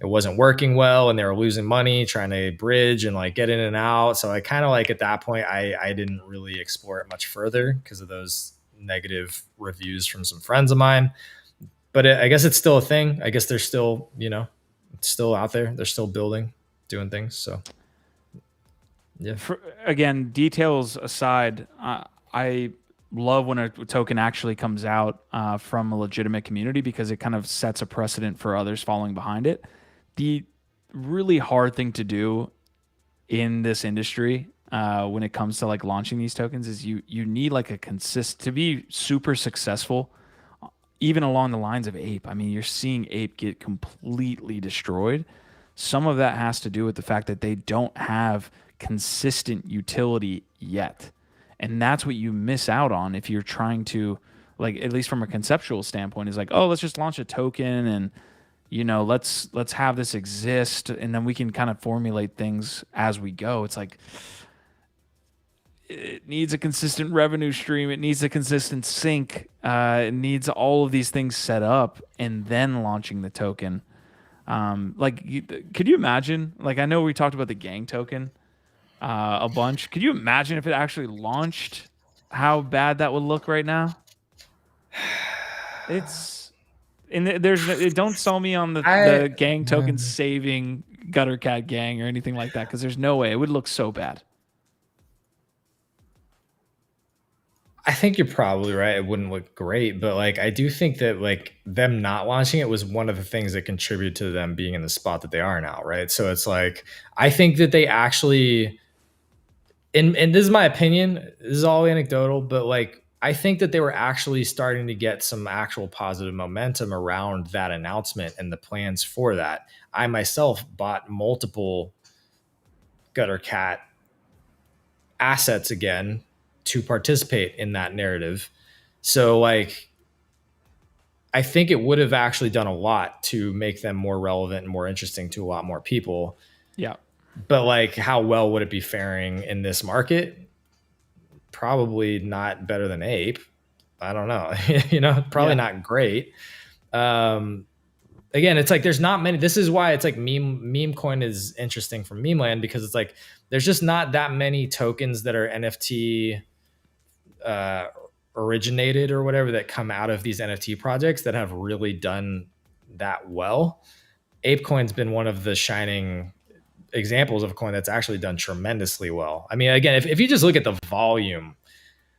[SPEAKER 2] it wasn't working well and they were losing money trying to bridge and like get in and out. So I kind of like at that point, I didn't really explore it much further because of those negative reviews from some friends of mine. But I guess it's still a thing. I guess they're still, it's still out there. They're still building, doing things. So yeah.
[SPEAKER 1] Again, details aside, I love when a token actually comes out from a legitimate community, because it kind of sets a precedent for others following behind it. The really hard thing to do in this industry when it comes to like launching these tokens is you need like a to be super successful, even along the lines of Ape. I mean, you're seeing Ape get completely destroyed. Some of that has to do with the fact that they don't have consistent utility yet. And that's what you miss out on if you're trying to, like, at least from a conceptual standpoint, is like, oh, let's just launch a token and let's have this exist, and then we can kind of formulate things as we go. It's like it needs a consistent revenue stream, it needs a consistent sync, it needs all of these things set up, and then launching the token. Could you imagine? Like, I know we talked about the gang token a bunch. Could you imagine if it actually launched? How bad that would look right now? It's and don't sell me on the gang token saving Gutter Cat Gang or anything like that, because there's no way. It would look so bad.
[SPEAKER 2] I think you're probably right. It wouldn't look great, but like I do think that like them not launching it was one of the things that contributed to them being in the spot that they are now, right? So it's like I think that they actually, and this is my opinion, this is all anecdotal, but like I think that they were actually starting to get some actual positive momentum around that announcement and the plans for that. I myself bought multiple Gutter Cat assets again to participate in that narrative. So like, I think it would have actually done a lot to make them more relevant and more interesting to a lot more people.
[SPEAKER 1] Yeah.
[SPEAKER 2] But like, how well would it be faring in this market? Probably not better than Ape. I don't know. Probably not great. Again, it's like there's not many. This is why it's like meme coin is interesting for meme land, because it's like there's just not that many tokens that are NFT originated or whatever that come out of these NFT projects that have really done that well. ApeCoin's been one of the shining examples of a coin that's actually done tremendously well. I mean, again, if you just look at the volume,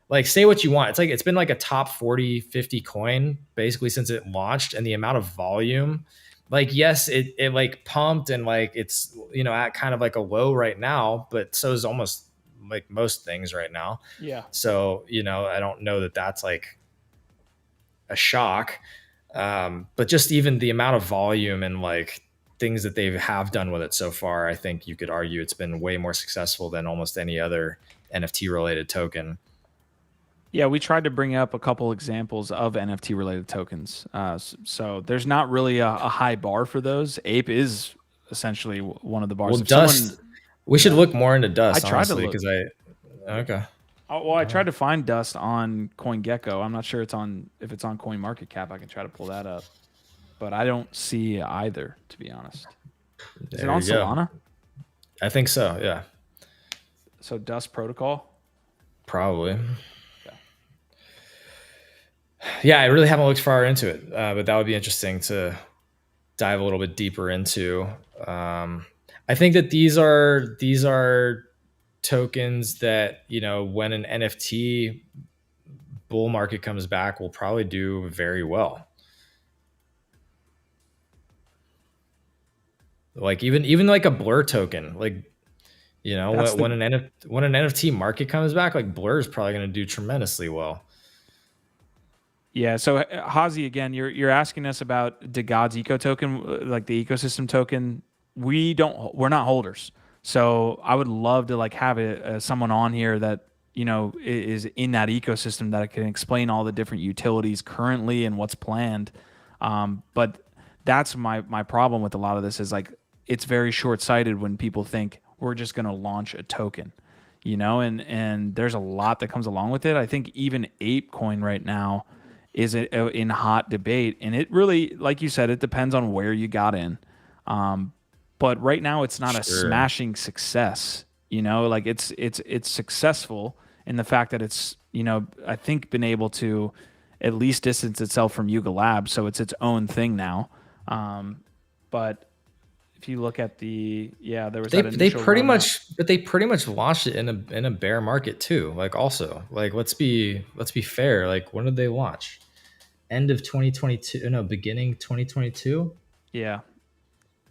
[SPEAKER 2] like say what you want, it's like it's been like a top 40, 50 coin basically since it launched, and the amount of volume, like yes, it like pumped and like it's at kind of like a low right now, but so is almost like most things right now.
[SPEAKER 1] Yeah.
[SPEAKER 2] So I don't know that that's like a shock, but just even the amount of volume and like things that they have done with it so far, I think you could argue it's been way more successful than almost any other NFT related token.
[SPEAKER 1] Yeah, we tried to bring up a couple examples of NFT related tokens. So there's not really a high bar for those. Ape is essentially one of the bars.
[SPEAKER 2] Well, Dust, we should look more into Dust,
[SPEAKER 1] I tried
[SPEAKER 2] honestly,
[SPEAKER 1] to look.
[SPEAKER 2] Okay.
[SPEAKER 1] Well, I tried to find Dust on CoinGecko. I'm not sure if it's on CoinMarketCap. I can try to pull that up, but I don't see either, to be honest. Is it on Solana?
[SPEAKER 2] I think so. Yeah.
[SPEAKER 1] So Dust Protocol?
[SPEAKER 2] Probably. Yeah, I really haven't looked far into it, but that would be interesting to dive a little bit deeper into. I think that these are tokens that when an NFT bull market comes back, will probably do very well. Like even like a Blur token, like when an NFT market comes back, like Blur is probably going to do tremendously well.
[SPEAKER 1] Yeah. So Hazi, again, you're asking us about the God's Eco token, like the ecosystem token. We're not holders. So I would love to like have someone on here that is in that ecosystem that can explain all the different utilities currently and what's planned. But that's my problem with a lot of this is like it's very short sighted when people think we're just going to launch a token, and there's a lot that comes along with it. I think even ApeCoin right now is in hot debate, and it really, like you said, it depends on where you got in. But right now, it's not a
[SPEAKER 2] Sure.
[SPEAKER 1] smashing success. Like it's successful in the fact that it's I think been able to at least distance itself from Yuga Labs, so it's its own thing now. But if you look at there was
[SPEAKER 2] They
[SPEAKER 1] that
[SPEAKER 2] they
[SPEAKER 1] initial
[SPEAKER 2] pretty
[SPEAKER 1] run up.
[SPEAKER 2] much but they pretty much launched it in a bear market too. Like also, like let's be fair. Like when did they launch? End of 2022? No, beginning 2022.
[SPEAKER 1] Yeah,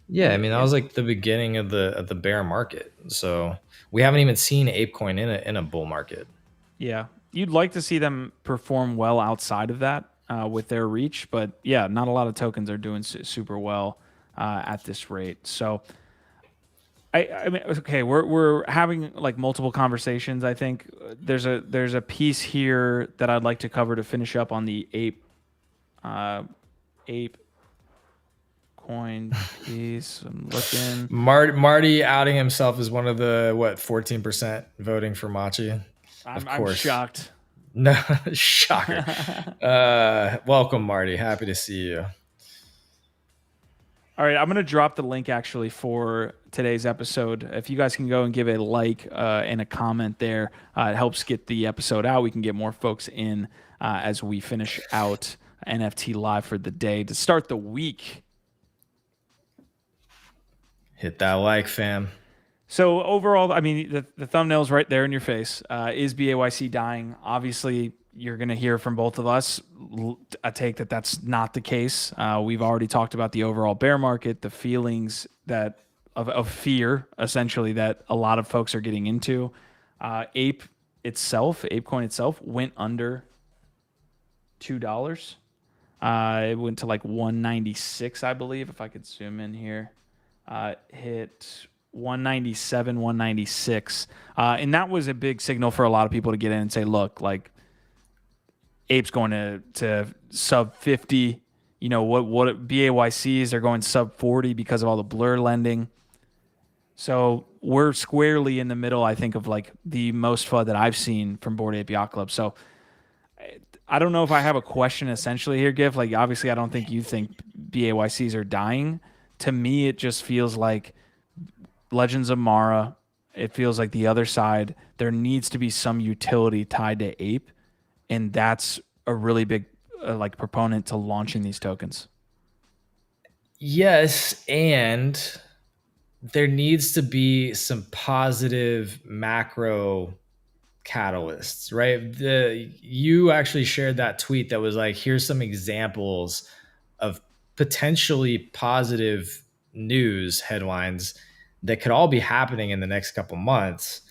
[SPEAKER 2] Yeah, I mean that was like the beginning of the bear market. So we haven't even seen ApeCoin in a bull market.
[SPEAKER 1] yeah. You'd like to see them perform well outside of that with their reach, but yeah, not a lot of tokens are doing super well at this rate. So I mean, okay, we're having like multiple conversations. I think there's a piece here that I'd like to cover to finish up on the uh, ape coin piece. I'm looking.
[SPEAKER 2] Marty outing himself as one of the 14% voting for Machi. Of
[SPEAKER 1] I'm
[SPEAKER 2] course.
[SPEAKER 1] shocked.
[SPEAKER 2] No, shocker. Welcome, Marty. Happy to see you.
[SPEAKER 1] All right, I'm going to drop the link actually for today's episode. If you guys can go and give a like and a comment there, it helps get the episode out. We can get more folks in as we finish out NFT Live for the day to start the week.
[SPEAKER 2] Hit that like, fam.
[SPEAKER 1] So overall, I mean, the thumbnail's right there in your face. Is BAYC dying? Obviously, you're going to hear from both of us a take that that's not the case. We've already talked about the overall bear market, the feelings that of fear, essentially, that a lot of folks are getting into. ApeCoin itself, went under $2. It went to like 196, I believe, if I could zoom in here. Hit 197, 196. And that was a big signal for a lot of people to get in and say, look, like Ape's going to sub 50. What BAYCs are going sub 40 because of all the blur lending. So we're squarely in the middle, I think, of like the most FUD that I've seen from Bored Ape Yacht Club. So I don't know if I have a question essentially here, Giff. Like, obviously, I don't think you think BAYCs are dying. To me, it just feels like Legends of Mara. It feels like the other side. There needs to be some utility tied to Ape, and that's a really big like proponent to launching these tokens.
[SPEAKER 2] Yes, and there needs to be some positive macro catalysts, right? You actually shared that tweet that was like, here's some examples of potentially positive news headlines that could all be happening in the next couple months.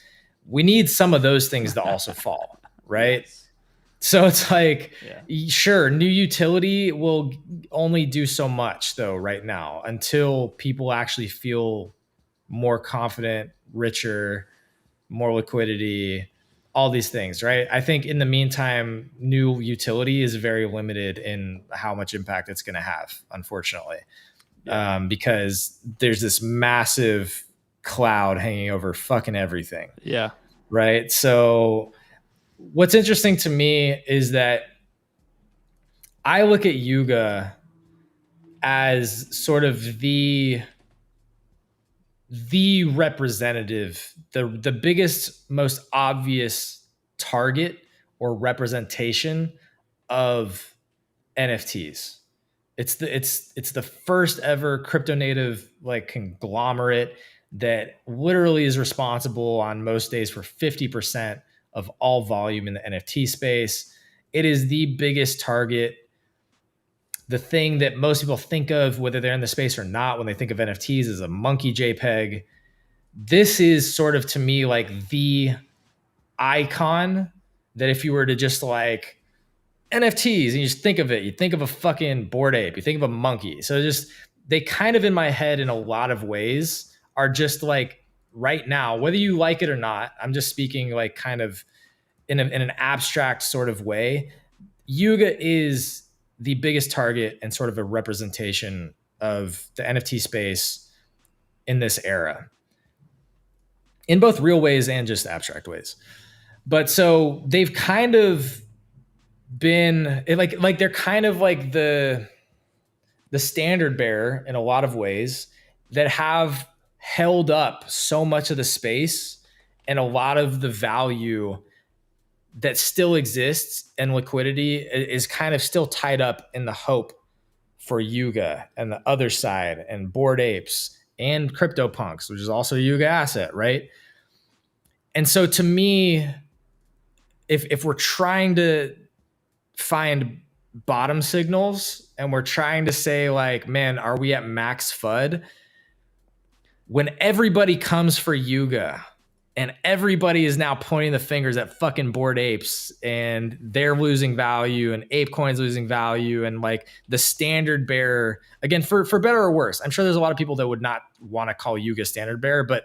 [SPEAKER 2] We need some of those things to also fall, right?
[SPEAKER 1] Yes.
[SPEAKER 2] So it's like,
[SPEAKER 1] Yeah.
[SPEAKER 2] sure, new utility will only do so much though right now until people actually feel more confident, richer, more liquidity, all these things, right? I think in the meantime, new utility is very limited in how much impact it's going to have, unfortunately, because there's this massive cloud hanging over fucking everything.
[SPEAKER 1] Yeah.
[SPEAKER 2] Right. So what's interesting to me is that I look at Yuga as sort of the representative, the biggest, most obvious target or representation of NFTs. It's the first ever crypto native like conglomerate that literally is responsible on most days for 50% of all volume in the NFT space. It is the biggest target, the thing that most people think of, whether they're in the space or not, when they think of NFTs, is a monkey JPEG. This is sort of, to me, like the icon that if you were to just like NFTs and you just think of it, you think of a fucking Bored Ape, you think of a monkey. So just, they kind of in my head in a lot of ways are just like right now, whether you like it or not, I'm just speaking like kind of in an abstract sort of way, Yuga is the biggest target and sort of a representation of the NFT space in this era, in both real ways and just abstract ways. But so they've kind of been like they're kind of like the standard bearer in a lot of ways that have held up so much of the space and a lot of the value that still exists and liquidity is kind of still tied up in the hope for Yuga and the other side and Bored Apes and CryptoPunks, which is also a Yuga asset, right? And so to me, if we're trying to find bottom signals and we're trying to say like, man, are we at max FUD? When everybody comes for Yuga and everybody is now pointing the fingers at fucking Bored Apes and they're losing value and ApeCoin's losing value and like the standard bearer, again, for better or worse, I'm sure there's a lot of people that would not want to call Yuga standard bearer, but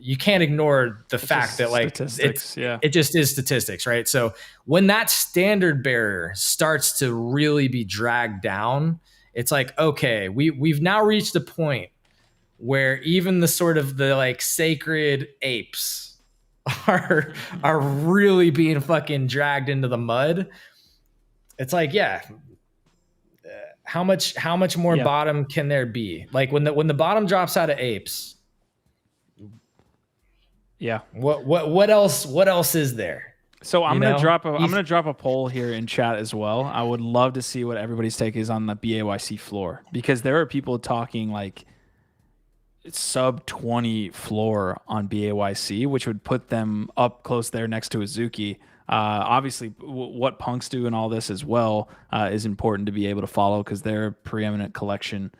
[SPEAKER 2] you can't ignore the fact that like it just is statistics, right? So when that standard bearer starts to really be dragged down, it's like, okay, we've now reached a point where even the sort of the like sacred apes are really being fucking dragged into the mud. It's like, yeah, how much more bottom can there be? Like when the bottom drops out of apes,
[SPEAKER 1] yeah.
[SPEAKER 2] What else is there?
[SPEAKER 1] So I'm gonna drop a poll here in chat as well. I would love to see what everybody's take is on the BAYC floor, because there are people talking like sub 20 floor on BAYC, which would put them up close there next to Azuki. Obviously, what punks do and all this as well is important to be able to follow because they're a preeminent collection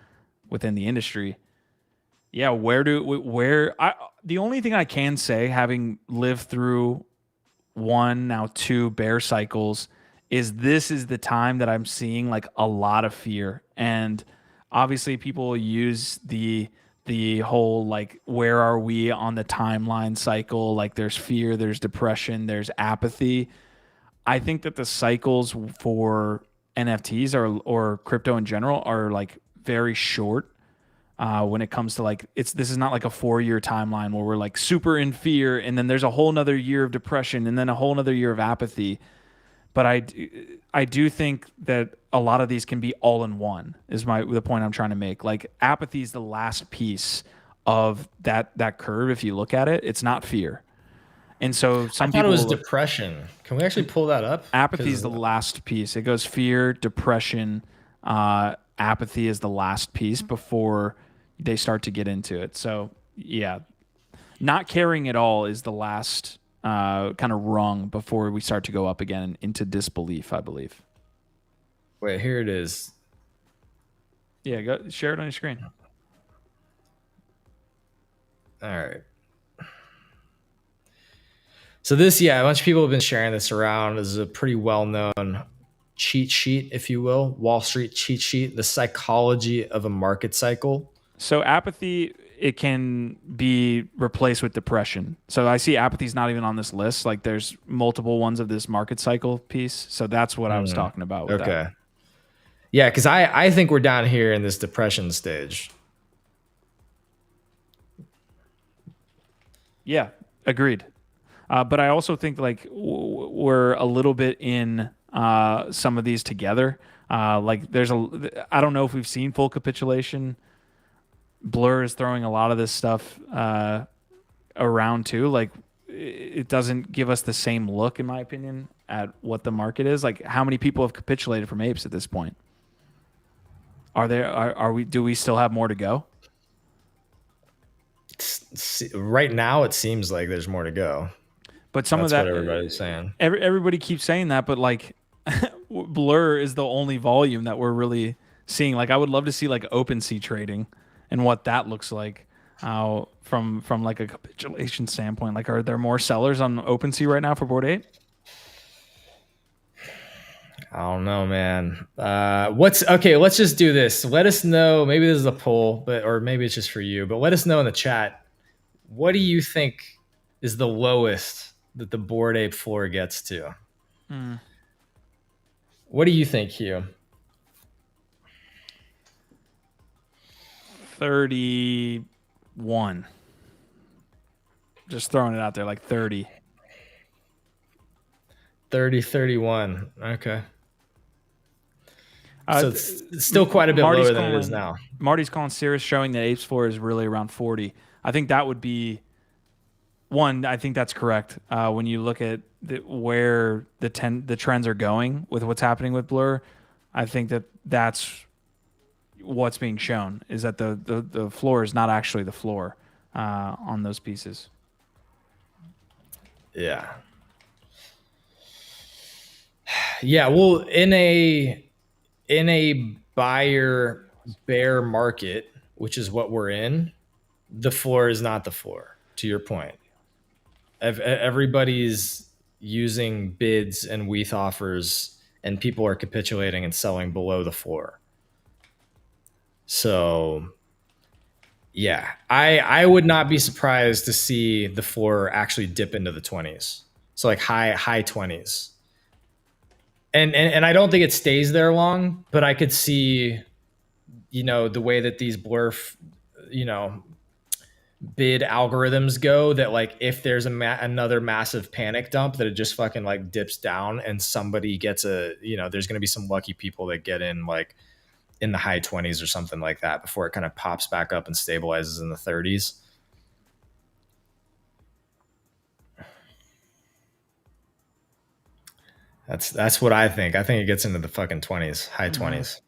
[SPEAKER 1] within the industry. Yeah, the only thing I can say, having lived through one, now two bear cycles, is this is the time that I'm seeing like a lot of fear. And obviously people use the whole like, where are we on the timeline cycle? Like there's fear, there's depression, there's apathy. I think that the cycles for NFTs or crypto in general are like very short. When it comes to like, this is not like a 4-year timeline where we're like super in fear and then there's a whole nother year of depression and then a whole nother year of apathy. But I do think that a lot of these can be all in one is the point I'm trying to make. Like apathy is the last piece of that curve. If you look at it, it's not fear. And so
[SPEAKER 2] I thought it was depression. Can we actually pull that up?
[SPEAKER 1] Apathy is the last piece. It goes fear, depression, apathy is the last piece before they start to get into it. So yeah, not caring at all is the last kind of rung before we start to go up again into disbelief, I believe.
[SPEAKER 2] Wait, here it is.
[SPEAKER 1] Yeah, go share it on your screen.
[SPEAKER 2] All right. So this, a bunch of people have been sharing this around. This is a pretty well-known cheat sheet, if you will, Wall Street cheat sheet, the psychology of a market cycle.
[SPEAKER 1] So apathy, it can be replaced with depression. So I see apathy's not even on this list. Like there's multiple ones of this market cycle piece. So that's what I was talking about with that.
[SPEAKER 2] Yeah, because I think we're down here in this depression stage.
[SPEAKER 1] Yeah, agreed. But I also think like we're a little bit in some of these together. Like I don't know if we've seen full capitulation. Blur is throwing a lot of this stuff around too. Like it doesn't give us the same look, in my opinion, at what the market is. Like how many people have capitulated from apes at this point? Do we still have more to go?
[SPEAKER 2] Right now, it seems like there's more to go.
[SPEAKER 1] But that's of that,
[SPEAKER 2] what everybody's saying.
[SPEAKER 1] Everybody keeps saying that, but like Blur is the only volume that we're really seeing. Like I would love to see like OpenSea trading and what that looks like from like a capitulation standpoint. Like are there more sellers on OpenSea right now for Bored Ape?
[SPEAKER 2] I don't know, man. Okay, let's just do this. Let us know. Maybe this is a poll, or maybe it's just for you, but let us know in the chat. What do you think is the lowest that the Bored Ape floor gets to.
[SPEAKER 1] Hmm.
[SPEAKER 2] What do you think, Hugh?
[SPEAKER 1] 31. Just throwing it out there, like 30.
[SPEAKER 2] 30, 31. Okay.
[SPEAKER 1] Uh,
[SPEAKER 2] So it's still quite a bit lower than it is now.
[SPEAKER 1] Marty's calling Cirrus, showing that Ape's floor is really around 40. I think that would be one. I think that's correct. When you look at where the trends are going with what's happening with Blur, I think that's what's being shown, is that the floor is not actually the floor on those pieces.
[SPEAKER 2] Yeah. Yeah. Well, in a buyer bear market, which is what we're in, the floor is not the floor, to your point. Everybody's using bids and WETH offers, and people are capitulating and selling below the floor. So yeah, I would not be surprised to see the floor actually dip into the 20s. So like high 20s. And I don't think it stays there long, but I could see, the way that these Blur, bid algorithms go, that like if there's another massive panic dump, that it just fucking like dips down and somebody gets there's going to be some lucky people that get in like in the high 20s or something like that before it kind of pops back up and stabilizes in the 30s. That's what I think. I think it gets into the fucking 20s, high 20s.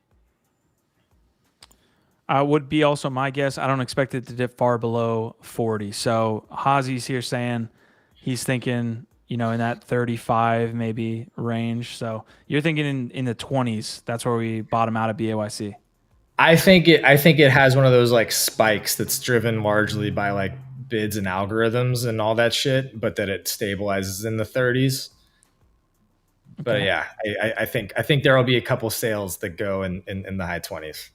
[SPEAKER 1] Would be also my guess. I don't expect it to dip far below 40. So Hazi's here saying he's thinking, in that 35 maybe range. So you're thinking in the 20s. That's where we bottom out at BAYC.
[SPEAKER 2] I think it has one of those like spikes that's driven largely by like bids and algorithms and all that shit, but that it stabilizes in the 30s. Okay. But yeah, I think there will be a couple sales that go in the high 20s.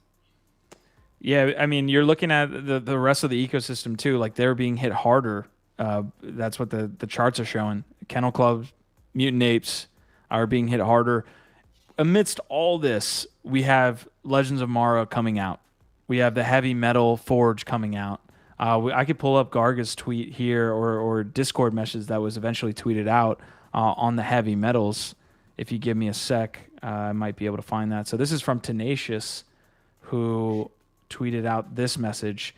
[SPEAKER 1] Yeah, I mean, you're looking at the rest of the ecosystem too. Like they're being hit harder. That's what the charts are showing. Kennel Clubs, Mutant Apes are being hit harder. Amidst all this, we have Legends of Mara coming out. We have the Heavy Metal Forge coming out. I could pull up Garga's tweet here, or Discord message that was eventually tweeted out on the heavy metals. If you give me a sec, I might be able to find that. So this is from Tenacious, who tweeted out this message.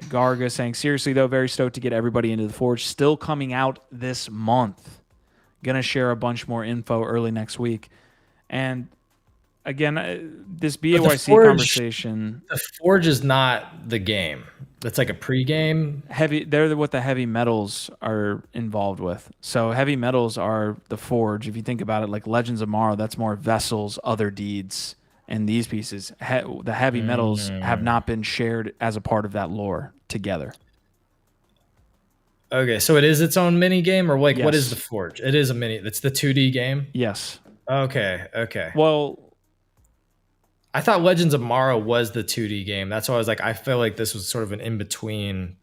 [SPEAKER 1] Garga saying, seriously though, very stoked to get everybody into the Forge. Still coming out this month. Gonna share a bunch more info early next week. And again, this BAYC conversation.
[SPEAKER 2] The Forge is not the game. That's like a pre-game.
[SPEAKER 1] They're what the heavy metals are involved with. So heavy metals are the Forge. If you think about it, like Legends of Mara, that's more vessels, other deeds, and these pieces. The heavy metals have not been shared as a part of that lore together.
[SPEAKER 2] Okay, so it is its own mini game, or like
[SPEAKER 1] yes.
[SPEAKER 2] What is the Forge? It is a mini. It's the 2D game.
[SPEAKER 1] Yes.
[SPEAKER 2] Okay.
[SPEAKER 1] Well,
[SPEAKER 2] I thought Legends of Mara was the 2D game. That's why I was like, I feel like this was sort of an in-between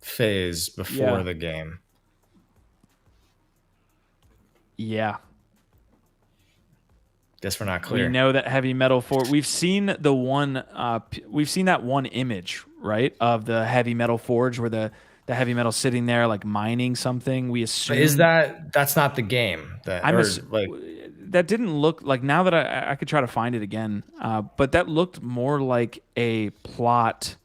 [SPEAKER 2] phase before the game.
[SPEAKER 1] Yeah.
[SPEAKER 2] Guess we're not clear.
[SPEAKER 1] We know that heavy metal forge. We've seen the one. We've seen that one image, right, of the heavy metal forge where the heavy metal sitting there like mining something. We assume
[SPEAKER 2] that's not the game.
[SPEAKER 1] That didn't look like, now that I could try to find it again, but that looked more like a plot,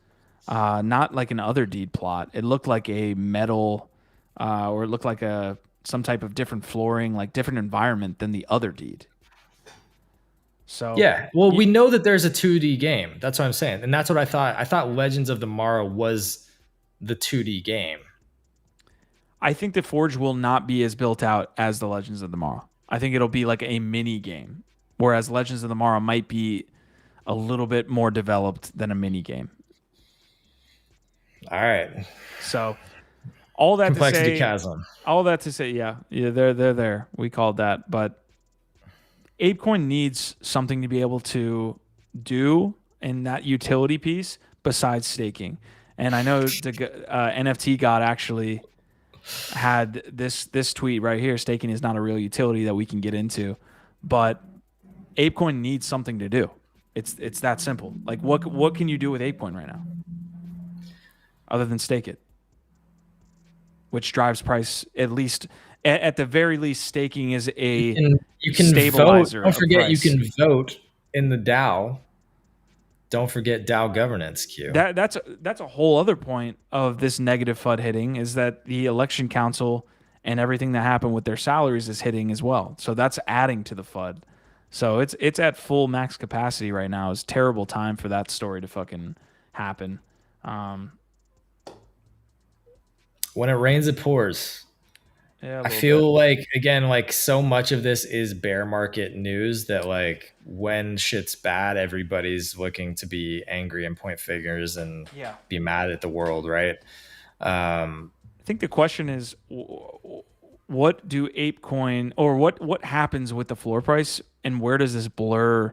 [SPEAKER 1] not like an other deed plot. It looked like a metal, or it looked like some type of different flooring, like different environment than the other deed. So
[SPEAKER 2] yeah, well, we know that there's a 2D game. That's what I'm saying, and that's what I thought. I thought Legends of the Mara was the 2D game.
[SPEAKER 1] I think the Forge will not be as built out as the Legends of the Mara. I think it'll be like a mini game, whereas Legends of the Mara might be a little bit more developed than a mini game.
[SPEAKER 2] All right.
[SPEAKER 1] So all that
[SPEAKER 2] complexity
[SPEAKER 1] to say,
[SPEAKER 2] chasm.
[SPEAKER 1] All that to say, yeah, they're there. We called that, but ApeCoin needs something to be able to do in that utility piece besides staking. And I know the NFT God actually had this tweet right here: staking is not a real utility that we can get into, but ApeCoin needs something to do. It's that simple. Like what can you do with ApeCoin right now other than stake it, which drives price at least at the very least. Staking is a
[SPEAKER 2] You can vote.
[SPEAKER 1] stabilizer
[SPEAKER 2] Don't
[SPEAKER 1] of
[SPEAKER 2] forget you
[SPEAKER 1] price.
[SPEAKER 2] can vote in the DAO. Don't forget DAO governance, Q.
[SPEAKER 1] That's a whole other point of this negative FUD hitting, is that the election council and everything that happened with their salaries is hitting as well. So that's adding to the FUD. So it's at full max capacity right now. It's terrible time for that story to fucking happen. Um,
[SPEAKER 2] When it rains, it pours.
[SPEAKER 1] yeah, a
[SPEAKER 2] I
[SPEAKER 1] little bit.
[SPEAKER 2] feel like, again, like so much of this is bear market news that like when shit's bad, everybody's looking to be angry and point fingers and
[SPEAKER 1] Yeah.
[SPEAKER 2] be mad at the world, right?
[SPEAKER 1] I think the question is, what do ApeCoin, or what happens with the floor price, and where does this blur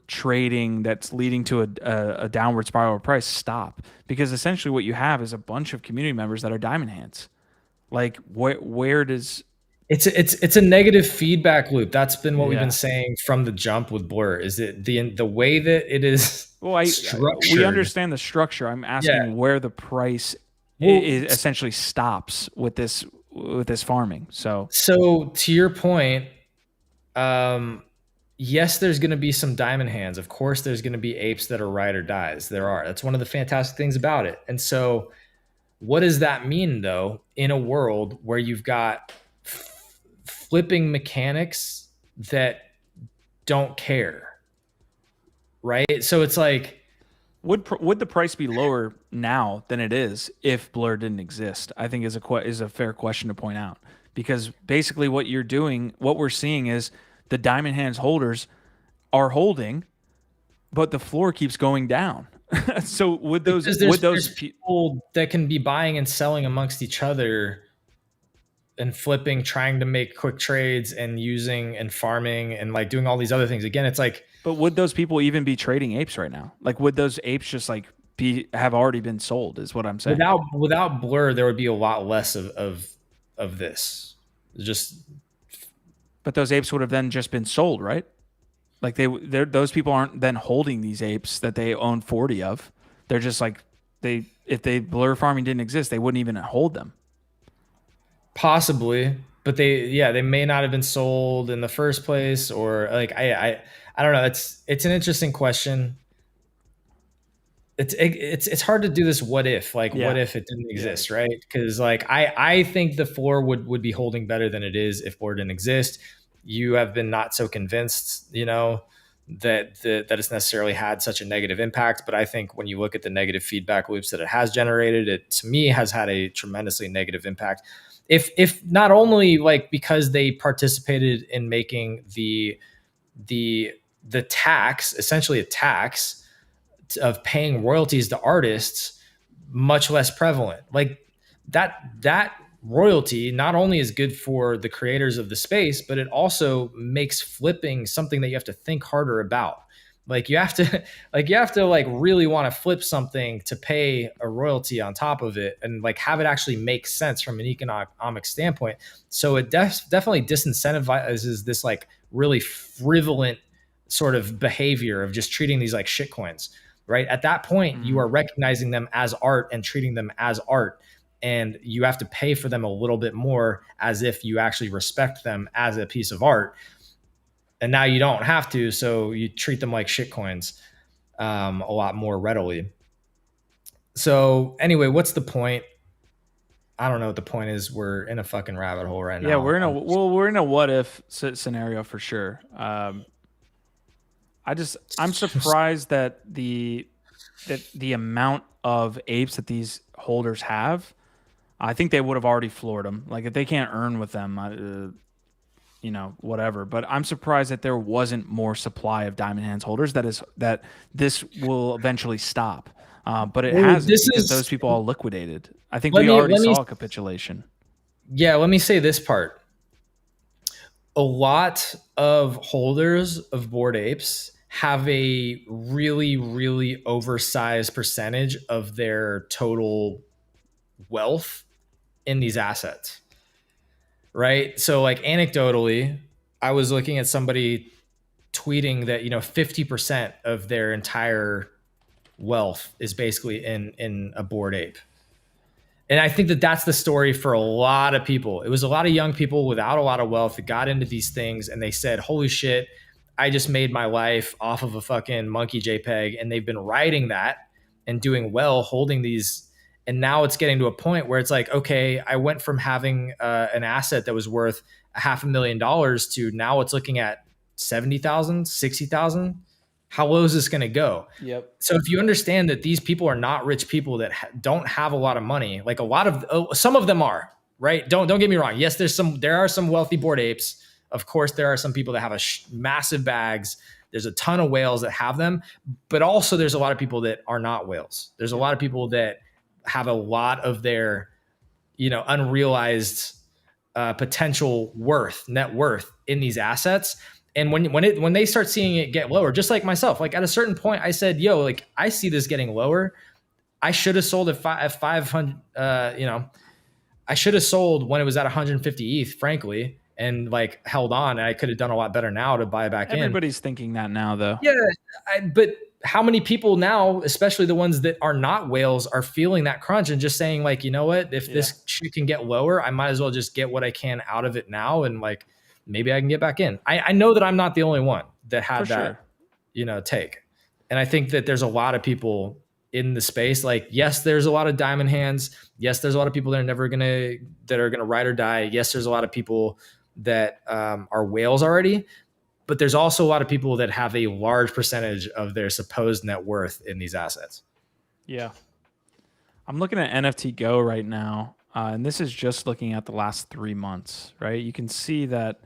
[SPEAKER 1] trading that's leading to a downward spiral of price stop? Because essentially what you have is a bunch of community members that are diamond hands. Like where does
[SPEAKER 2] It's a negative feedback loop. That's been what we've been
[SPEAKER 1] yeah.
[SPEAKER 2] saying from the jump with Blur. Is it the way that it is
[SPEAKER 1] Well, we
[SPEAKER 2] structured?
[SPEAKER 1] understand the structure. I'm
[SPEAKER 2] Yeah.
[SPEAKER 1] asking where the price
[SPEAKER 2] Well,
[SPEAKER 1] essentially stops with this farming. So
[SPEAKER 2] so to your point, um, yes, there's going to be some diamond hands. Of course, there's going to be apes that are ride or dies. There are. That's one of the fantastic things about it. And so, what does that mean though in a world where you've got flipping mechanics that don't care, right? So it's like,
[SPEAKER 1] would the price be lower now than it is if Blur didn't exist? I think is a fair question to point out, because basically what we're seeing is the diamond hands holders are holding, but the floor keeps going down. So
[SPEAKER 2] because there's people that can be buying and selling amongst each other and flipping, trying to make quick trades and using and farming and like doing all these other things. Again, it's like,
[SPEAKER 1] but would those people even be trading apes right now? Like, would those apes just like have already been sold? Is what I'm saying.
[SPEAKER 2] without Blur, there would be a lot less of this. Just
[SPEAKER 1] But those apes would have then just been sold, right? Like those people aren't then holding these apes that they own 40 of. They're just like if they Blur farming didn't exist, they wouldn't even hold them.
[SPEAKER 2] possibly, but they may not have been sold in the first place, or like I don't know. It's an interesting question. It's hard to do this what if, like
[SPEAKER 1] Yeah.
[SPEAKER 2] what if it didn't
[SPEAKER 1] Yeah.
[SPEAKER 2] exist, right? Because like I think the floor would be holding better than it is if Blur didn't exist. You have been not so convinced, that it's necessarily had such a negative impact, but I think when you look at the negative feedback loops that it has generated, it to me has had a tremendously negative impact. If not only like because they participated in making the tax, essentially a tax of paying royalties to artists, much less prevalent. Like that royalty not only is good for the creators of the space, but it also makes flipping something that you have to think harder about. Like you have to like really want to flip something to pay a royalty on top of it, and like have it actually make sense from an economic standpoint. So it definitely disincentivizes this like really frivolent sort of behavior of just treating these like shit coins. Right at that point, you are recognizing them as art and treating them as art, and you have to pay for them a little bit more as if you actually respect them as a piece of art. And now you don't have to, so you treat them like shit coins a lot more readily. So anyway, what's the point? I don't know what the point is. We're in a fucking rabbit hole right now.
[SPEAKER 1] Yeah, we're in a what if scenario for sure. I'm surprised that the amount of apes that these holders have. I think they would have already floored them. Like if they can't earn with them, whatever. But I'm surprised that there wasn't more supply of diamond hands holders. That this will eventually stop. But it hasn't, because those people all liquidated. I think we already saw a capitulation.
[SPEAKER 2] Yeah, let me say this part. A lot of holders of Bored Apes have a really, really oversized percentage of their total wealth in these assets, right? So like anecdotally, I was looking at somebody tweeting that 50% of their entire wealth is basically in a Bored Ape. And I think that that's the story for a lot of people. It was a lot of young people without a lot of wealth that got into these things and they said, holy shit, I just made my life off of a fucking monkey JPEG. And they've been writing that and doing well, holding these. And now it's getting to a point where it's like, okay, I went from having an asset that was worth $500,000 to now it's looking at 70,000, 60,000. How low is this going to go?
[SPEAKER 1] Yep.
[SPEAKER 2] So if you understand that these people are not rich people that don't have a lot of money, like some of them are, right? Don't get me wrong. Yes, there are some wealthy Bored Apes. Of course, there are some people that have massive bags. There's a ton of whales that have them, but also there's a lot of people that are not whales. There's a lot of people that have a lot of their, unrealized potential net worth in these assets. And when they start seeing it get lower, just like myself, like at a certain point, I said, "Yo, like I see this getting lower. I should have sold at 500. I should have sold when it was at 150 ETH, frankly, and like held on. And I could have done a lot better now to buy back in.
[SPEAKER 1] Everybody's thinking that now, though.
[SPEAKER 2] Yeah, but how many people now, especially the ones that are not whales, are feeling that crunch and just saying, like, you know what? If this shit can get lower, I might as well just get what I can out of it now, and like maybe I can get back in. I know that I'm not the only one that had that, take. And I think that there's a lot of people in the space. Like, yes, there's a lot of diamond hands. Yes, there's a lot of people that are gonna ride or die. Yes, there's a lot of people that are whales already. But there's also a lot of people that have a large percentage of their supposed net worth in these assets.
[SPEAKER 1] Yeah. I'm looking at NFT Go right now, and this is just looking at the last 3 months, right? You can see that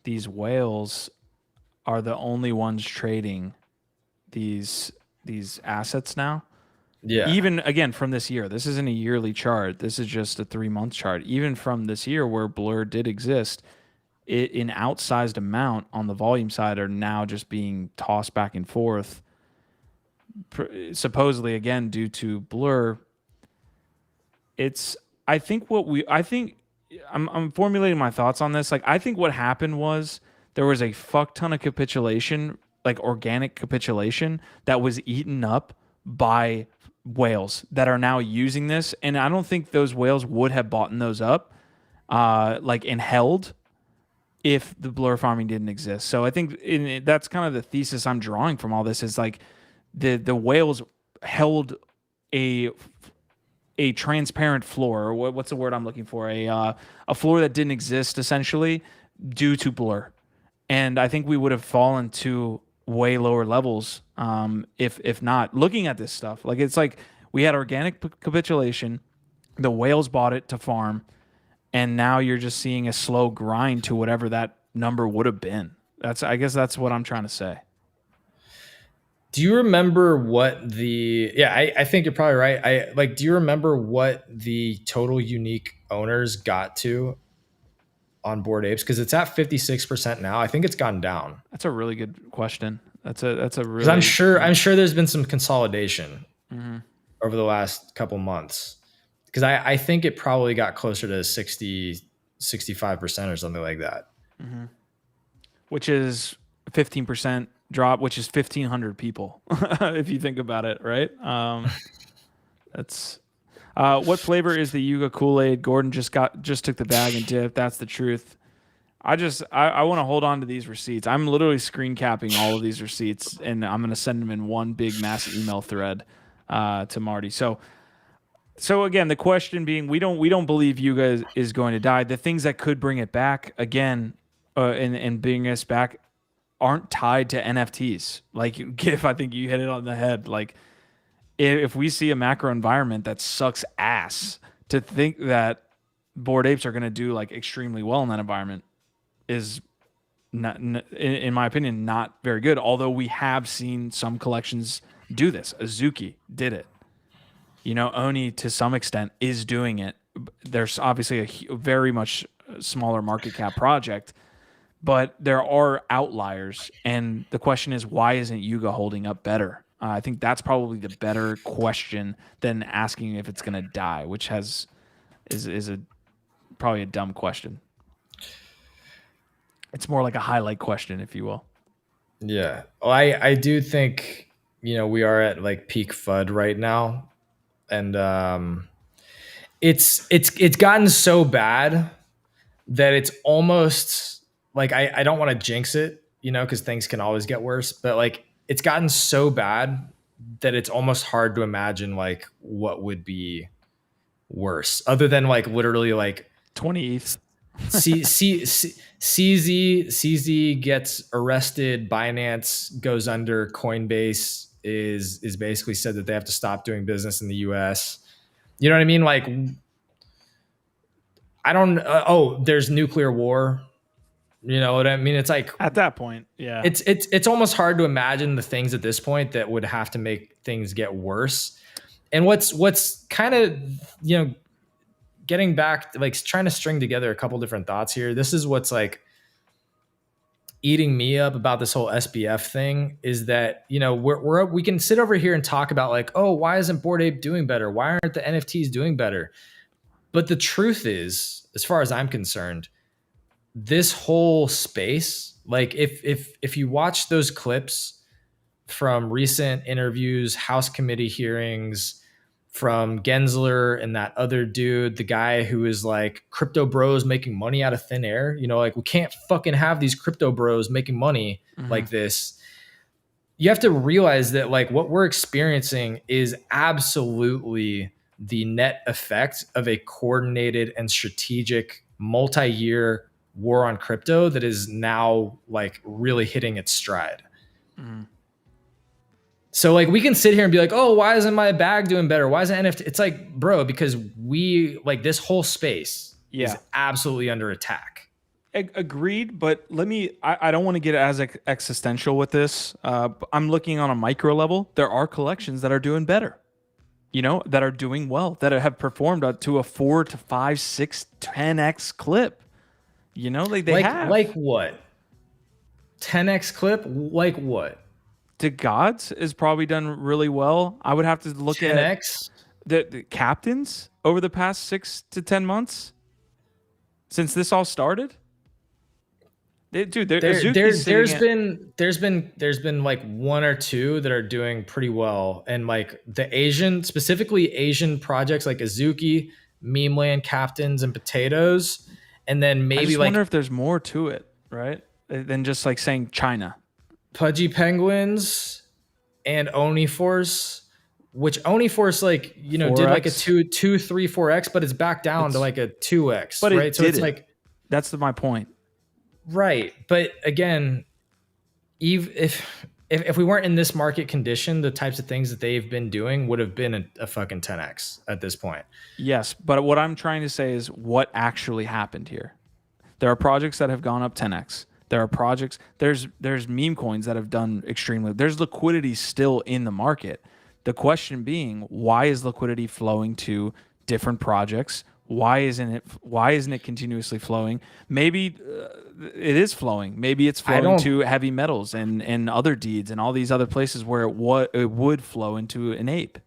[SPEAKER 1] these whales are the only ones trading these assets now.
[SPEAKER 2] Yeah.
[SPEAKER 1] Even, again, from this year. This isn't a yearly chart. This is just a 3-month chart. Even from this year where Blur did exist, an outsized amount on the volume side are now just being tossed back and forth, supposedly again due to Blur. I'm formulating my thoughts on this. Like, I think what happened was there was a fuck ton of capitulation, like organic capitulation, that was eaten up by whales that are now using this, and I don't think those whales would have bought those up, and held, if the Blur farming didn't exist. So I think that's kind of the thesis I'm drawing from all this, is like the whales held a transparent floor. What's the word I'm looking for? A floor that didn't exist, essentially, due to Blur. And I think we would have fallen to way lower levels if not. Looking at this stuff, like, it's like we had organic capitulation, the whales bought it to farm, and now you're just seeing a slow grind to whatever that number would have been. I guess that's what I'm trying to say.
[SPEAKER 2] Do you remember what I think you're probably right. Do you remember what the total unique owners got to on Bored Apes? Because it's at 56% now. I think it's gone down.
[SPEAKER 1] That's a really good question. That's a really.
[SPEAKER 2] Because I'm sure there's been some consolidation over the last couple months. Because I think it probably got closer to 60, 65% or something like that.
[SPEAKER 1] Mm-hmm. Which is 15% drop, which is 1,500 people, if you think about it, right? That's what flavor is the Yuga Kool-Aid? Gordon just took the bag and dipped. That's the truth. I want to hold on to these receipts. I'm literally screen capping all of these receipts, and I'm going to send them in one big mass email thread to Marty. So again, the question being, we don't believe Yuga is going to die. The things that could bring it back again, and bring us back, aren't tied to NFTs. Like, Gif, I think you hit it on the head. Like, if we see a macro environment that sucks ass, to think that Bored Apes are going to do like extremely well in that environment is not, in my opinion, not very good. Although we have seen some collections do this. Azuki did it. Oni, to some extent, is doing it. There's obviously a very much smaller market cap project, but there are outliers. And the question is, why isn't Yuga holding up better? I think that's probably the better question than asking if it's going to die, which has is a probably a dumb question. It's more like a highlight question, if you will.
[SPEAKER 2] Yeah. Well, I do think, we are at like peak FUD right now. And it's gotten so bad that it's almost like I don't want to jinx it, because things can always get worse. But like it's gotten so bad that it's almost hard to imagine like what would be worse, other than like literally like
[SPEAKER 1] 20 ETH.
[SPEAKER 2] CZ gets arrested. Binance goes under. Coinbase is basically said that they have to stop doing business in the U.S. You know what I mean? Like, I don't. There's nuclear war. You know what I mean? It's like
[SPEAKER 1] At that point, yeah.
[SPEAKER 2] it's almost hard to imagine the things at this point that would have to make things get worse. And what's kind of getting back, like trying to string together a couple different thoughts here. This is what's like eating me up about this whole SBF thing, is that we can sit over here and talk about like, oh, why isn't Bored Ape doing better? Why aren't the NFTs doing better? But the truth is, as far as I'm concerned, this whole space, like if you watch those clips from recent interviews, House committee hearings, from Gensler and that other dude, the guy who is like crypto bros making money out of thin air, like we can't fucking have these crypto bros making money like this. You have to realize that like what we're experiencing is absolutely the net effect of a coordinated and strategic multi-year war on crypto that is now like really hitting its stride. So like we can sit here and be like, oh, why isn't my bag doing better? Why isn't NFT? It's like, bro, because we like this whole space is absolutely under attack.
[SPEAKER 1] Agreed, but I don't want to get as existential with this. I'm looking on a micro level. There are collections that are doing better, that are doing well, that have performed up to a 4 to 5, 6, 10x clip. Like they have.
[SPEAKER 2] Like what? 10x clip? Like what?
[SPEAKER 1] To Gods is probably done really well. I would have to look
[SPEAKER 2] 10x?
[SPEAKER 1] At the captains over the past 6 to 10 months since this all started. Dude, there's been like one or two that are doing pretty well, and like specifically Asian projects like Azuki, Meme Land, Captains, and Potatoes, and then maybe I just wonder if there's more to it, right? Than just like saying China.
[SPEAKER 2] Pudgy Penguins and Oni Force, which Oni Force like 4X? Did like a 2, 3, 4x, but it's back down to like a 2x,
[SPEAKER 1] but
[SPEAKER 2] right? So it's like
[SPEAKER 1] that's my point,
[SPEAKER 2] right? But again, if we weren't in this market condition, the types of things that they've been doing would have been a fucking 10x at this point.
[SPEAKER 1] Yes, but what I'm trying to say is what actually happened here. There are projects that have gone up 10x. There are projects, there's meme coins that have done extremely. There's liquidity still in the market. The question being, why is liquidity flowing to different projects? Why isn't it continuously flowing? Maybe it is flowing. Maybe it's flowing to heavy metals and other deeds and all these other places where it would flow into an ape.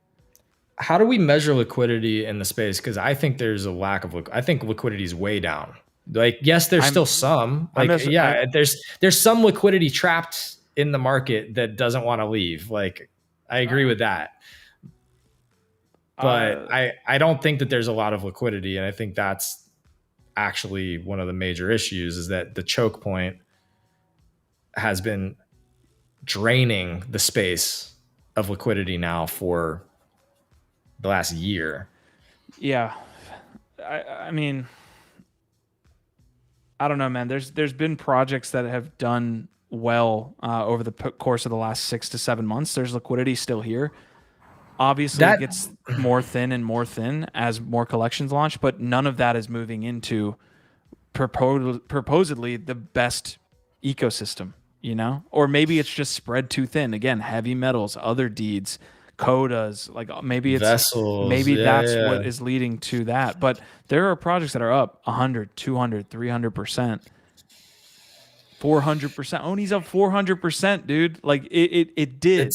[SPEAKER 2] How do we measure liquidity in the space? Because I think there's a lack of I think liquidity is way down. Like, yes, there's still some. Like, there's some liquidity trapped in the market that doesn't want to leave. Like, I agree with that. But I don't think that there's a lot of liquidity. And I think that's actually one of the major issues, is that the choke point has been draining the space of liquidity now for the last year.
[SPEAKER 1] Yeah. I mean, I don't know, man. There's been projects that have done well over the course of the last 6 to 7 months. There's liquidity still here. Obviously, it gets more thin and more thin as more collections launch, but none of that is moving into proposedly the best ecosystem, Or maybe it's just spread too thin. Again, heavy metals, other deeds, codas, like maybe it's
[SPEAKER 2] vessels.
[SPEAKER 1] That's what is leading to that. But there are projects that are up 100, 200, 300%, 400%. Oni's up 400%, dude. Like it did.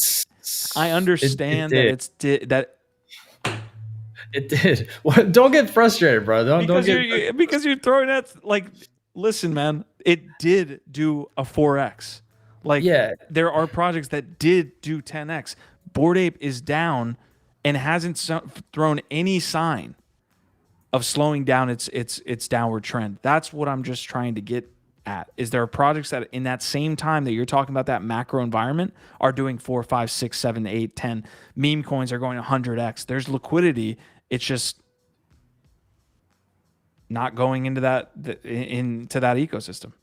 [SPEAKER 1] I understand that
[SPEAKER 2] It did. Well, don't get frustrated, bro. Don't
[SPEAKER 1] Because you're throwing at, like, listen, man, it did do a 4x. Like,
[SPEAKER 2] yeah.
[SPEAKER 1] there are projects that did do 10x. Bored Ape is down and hasn't thrown any sign of slowing down its downward trend. That's what I'm just trying to get at. Is there are projects that in that same time that you're talking about, that macro environment, are doing 4, 5, 6, 7, 8, 10. Meme coins are going 100x. There's liquidity. It's just not going into that ecosystem.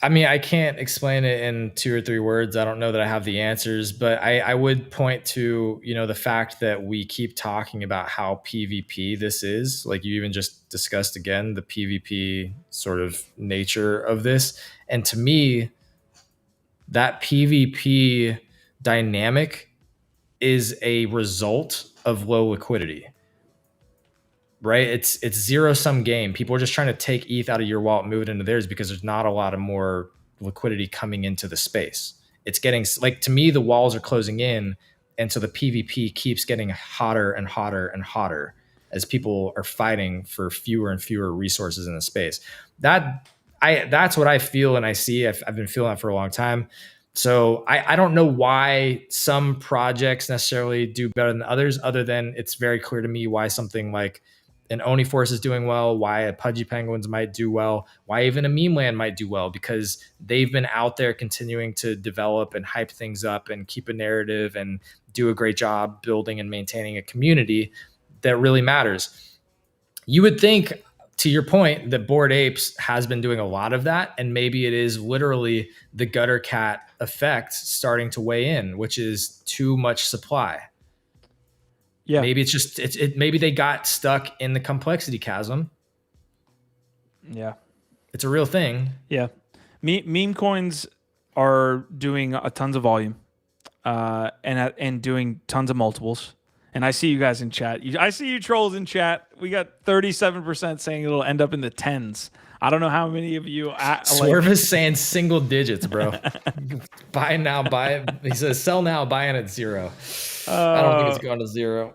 [SPEAKER 2] I mean, I can't explain it in 2 or 3 words. I don't know that I have the answers, but I would point to, the fact that we keep talking about how PvP this is. Like, you even just discussed again, the PvP sort of nature of this. And to me, that PvP dynamic is a result of low liquidity. Right? It's zero-sum game. People are just trying to take ETH out of your wallet, move it into theirs, because there's not a lot of more liquidity coming into the space. It's getting, like, to me, the walls are closing in, and so the PvP keeps getting hotter and hotter and hotter as people are fighting for fewer and fewer resources in the space. That's what I feel and I see. I've been feeling that for a long time. So I don't know why some projects necessarily do better than others, other than it's very clear to me why something like an Oniforce is doing well, why a Pudgy Penguins might do well, why even a Meme Land might do well, because they've been out there continuing to develop and hype things up and keep a narrative and do a great job building and maintaining a community that really matters. You would think, to your point, that Bored Apes has been doing a lot of that, and maybe it is literally the gutter cat effect starting to weigh in, which is too much supply. Yeah. Maybe it's just maybe they got stuck in the complexity chasm.
[SPEAKER 1] Yeah.
[SPEAKER 2] It's a real thing.
[SPEAKER 1] Yeah. Meme coins are doing tons of volume, and doing tons of multiples. And I see you guys in chat. I see you trolls in chat. We got 37% saying it'll end up in the tens. I don't know how many of you.
[SPEAKER 2] Swerve is saying single digits, bro. Buy now, buy it. He says sell now, buy in at 0. I don't think it's going to 0.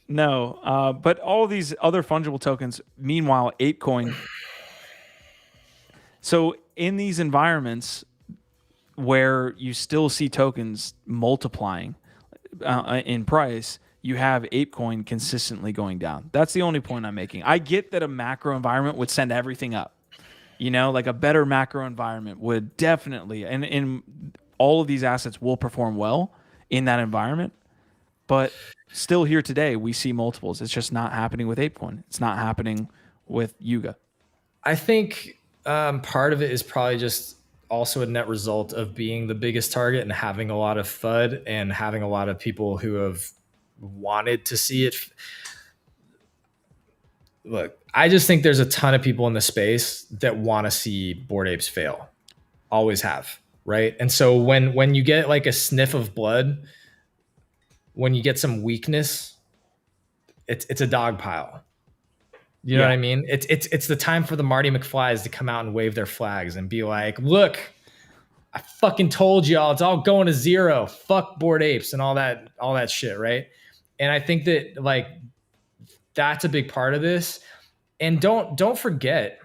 [SPEAKER 1] No, but all of these other fungible tokens, meanwhile, ApeCoin. So in these environments where you still see tokens multiplying in price, you have ApeCoin consistently going down. That's the only point I'm making. I get that a macro environment would send everything up. Like a better macro environment would definitely, and in all of these assets will perform well in that environment. But still here today, we see multiples. It's just not happening with ApeCoin. It's not happening with Yuga.
[SPEAKER 2] I think part of it is probably just also a net result of being the biggest target and having a lot of FUD and having a lot of people who have wanted to see it. Look, I just think there's a ton of people in the space that want to see Bored Apes fail. Always have, right? And so when you get like a sniff of blood, when you get some weakness, it's a dog pile. You know what I mean? It's the time for the Marty McFlys to come out and wave their flags and be like, look, I fucking told y'all it's all going to 0. Fuck Bored Apes and all that shit, right? And I think that, like, that's a big part of this. And don't forget,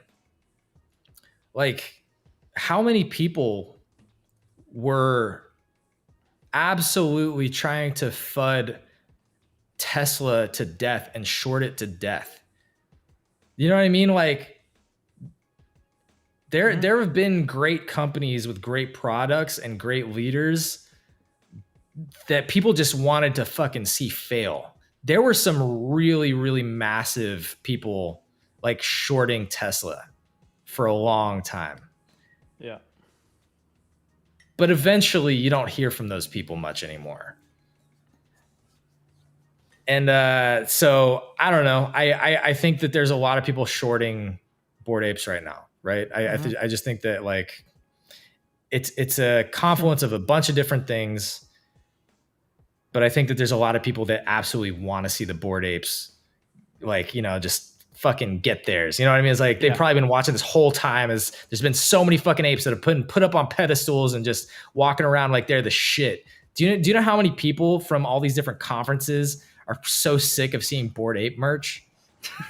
[SPEAKER 2] like, how many people were absolutely trying to FUD Tesla to death and short it to death. You know what I mean? Like, there have been great companies with great products and great leaders that people just wanted to fucking see fail. There were some really, really massive people like shorting Tesla for a long time.
[SPEAKER 1] Yeah.
[SPEAKER 2] But eventually you don't hear from those people much anymore. And so I don't know. I think that there's a lot of people shorting Bored Apes right now, right? I just think that, like, it's a confluence of a bunch of different things. But I think that there's a lot of people that absolutely want to see the Bored Apes, like, just fucking get theirs. You know what I mean? It's like they've probably been watching this whole time, as there's been so many fucking apes that have put up on pedestals and just walking around like they're the shit. Do you know how many people from all these different conferences are so sick of seeing Bored Ape merch?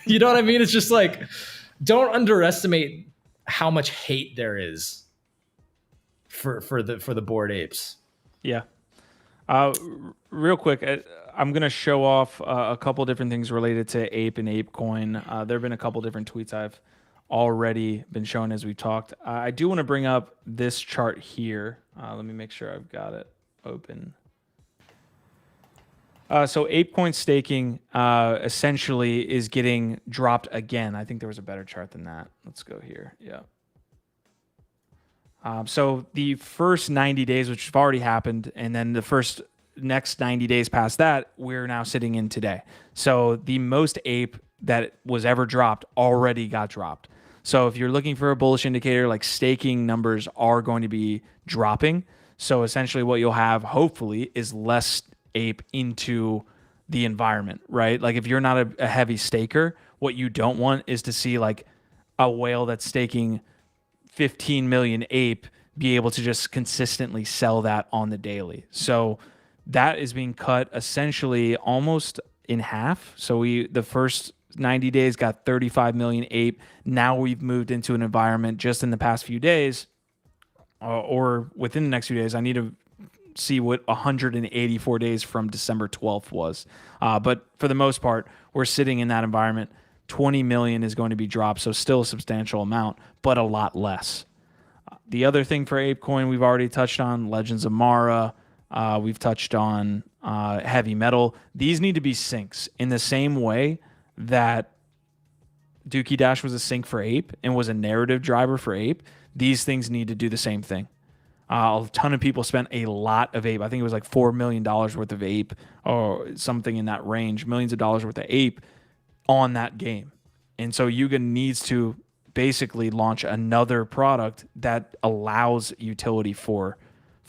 [SPEAKER 2] You know what I mean? It's just like, don't underestimate how much hate there is for the Bored Apes.
[SPEAKER 1] Yeah. Real quick, I'm going to show off a couple different things related to Ape and ApeCoin. There have been a couple different tweets I've already been showing as we talked. I do want to bring up this chart here. Let me make sure I've got it open. So ApeCoin staking essentially is getting dropped again. I think there was a better chart than that. Let's go here. Yeah. So the first 90 days, which have already happened, and then the first next 90 days past that, we're now sitting in today. So the most ape that was ever dropped already got dropped. So if you're looking for a bullish indicator, like staking numbers are going to be dropping. So essentially what you'll have, hopefully, is less ape into the environment, right? Like if you're not a heavy staker, what you don't want is to see like a whale that's staking 15 million ape be able to just consistently sell that on the daily. So that is being cut essentially almost in half. So the first 90 days got 35 million ape. Now we've moved into an environment just in the past few days or within the next few days. I need to see what 184 days from December 12th was. But for the most part, we're sitting in that environment. 20 million is going to be dropped, so still a substantial amount, but a lot less. The other thing for ApeCoin we've already touched on, Legends of Mara. We've touched on heavy metal. These need to be sinks in the same way that Dookie Dash was a sink for Ape and was a narrative driver for Ape. These things need to do the same thing. A ton of people spent a lot of Ape. I think it was like $4 million worth of Ape or something in that range, millions of dollars worth of Ape on that game. And so Yuga needs to basically launch another product that allows utility for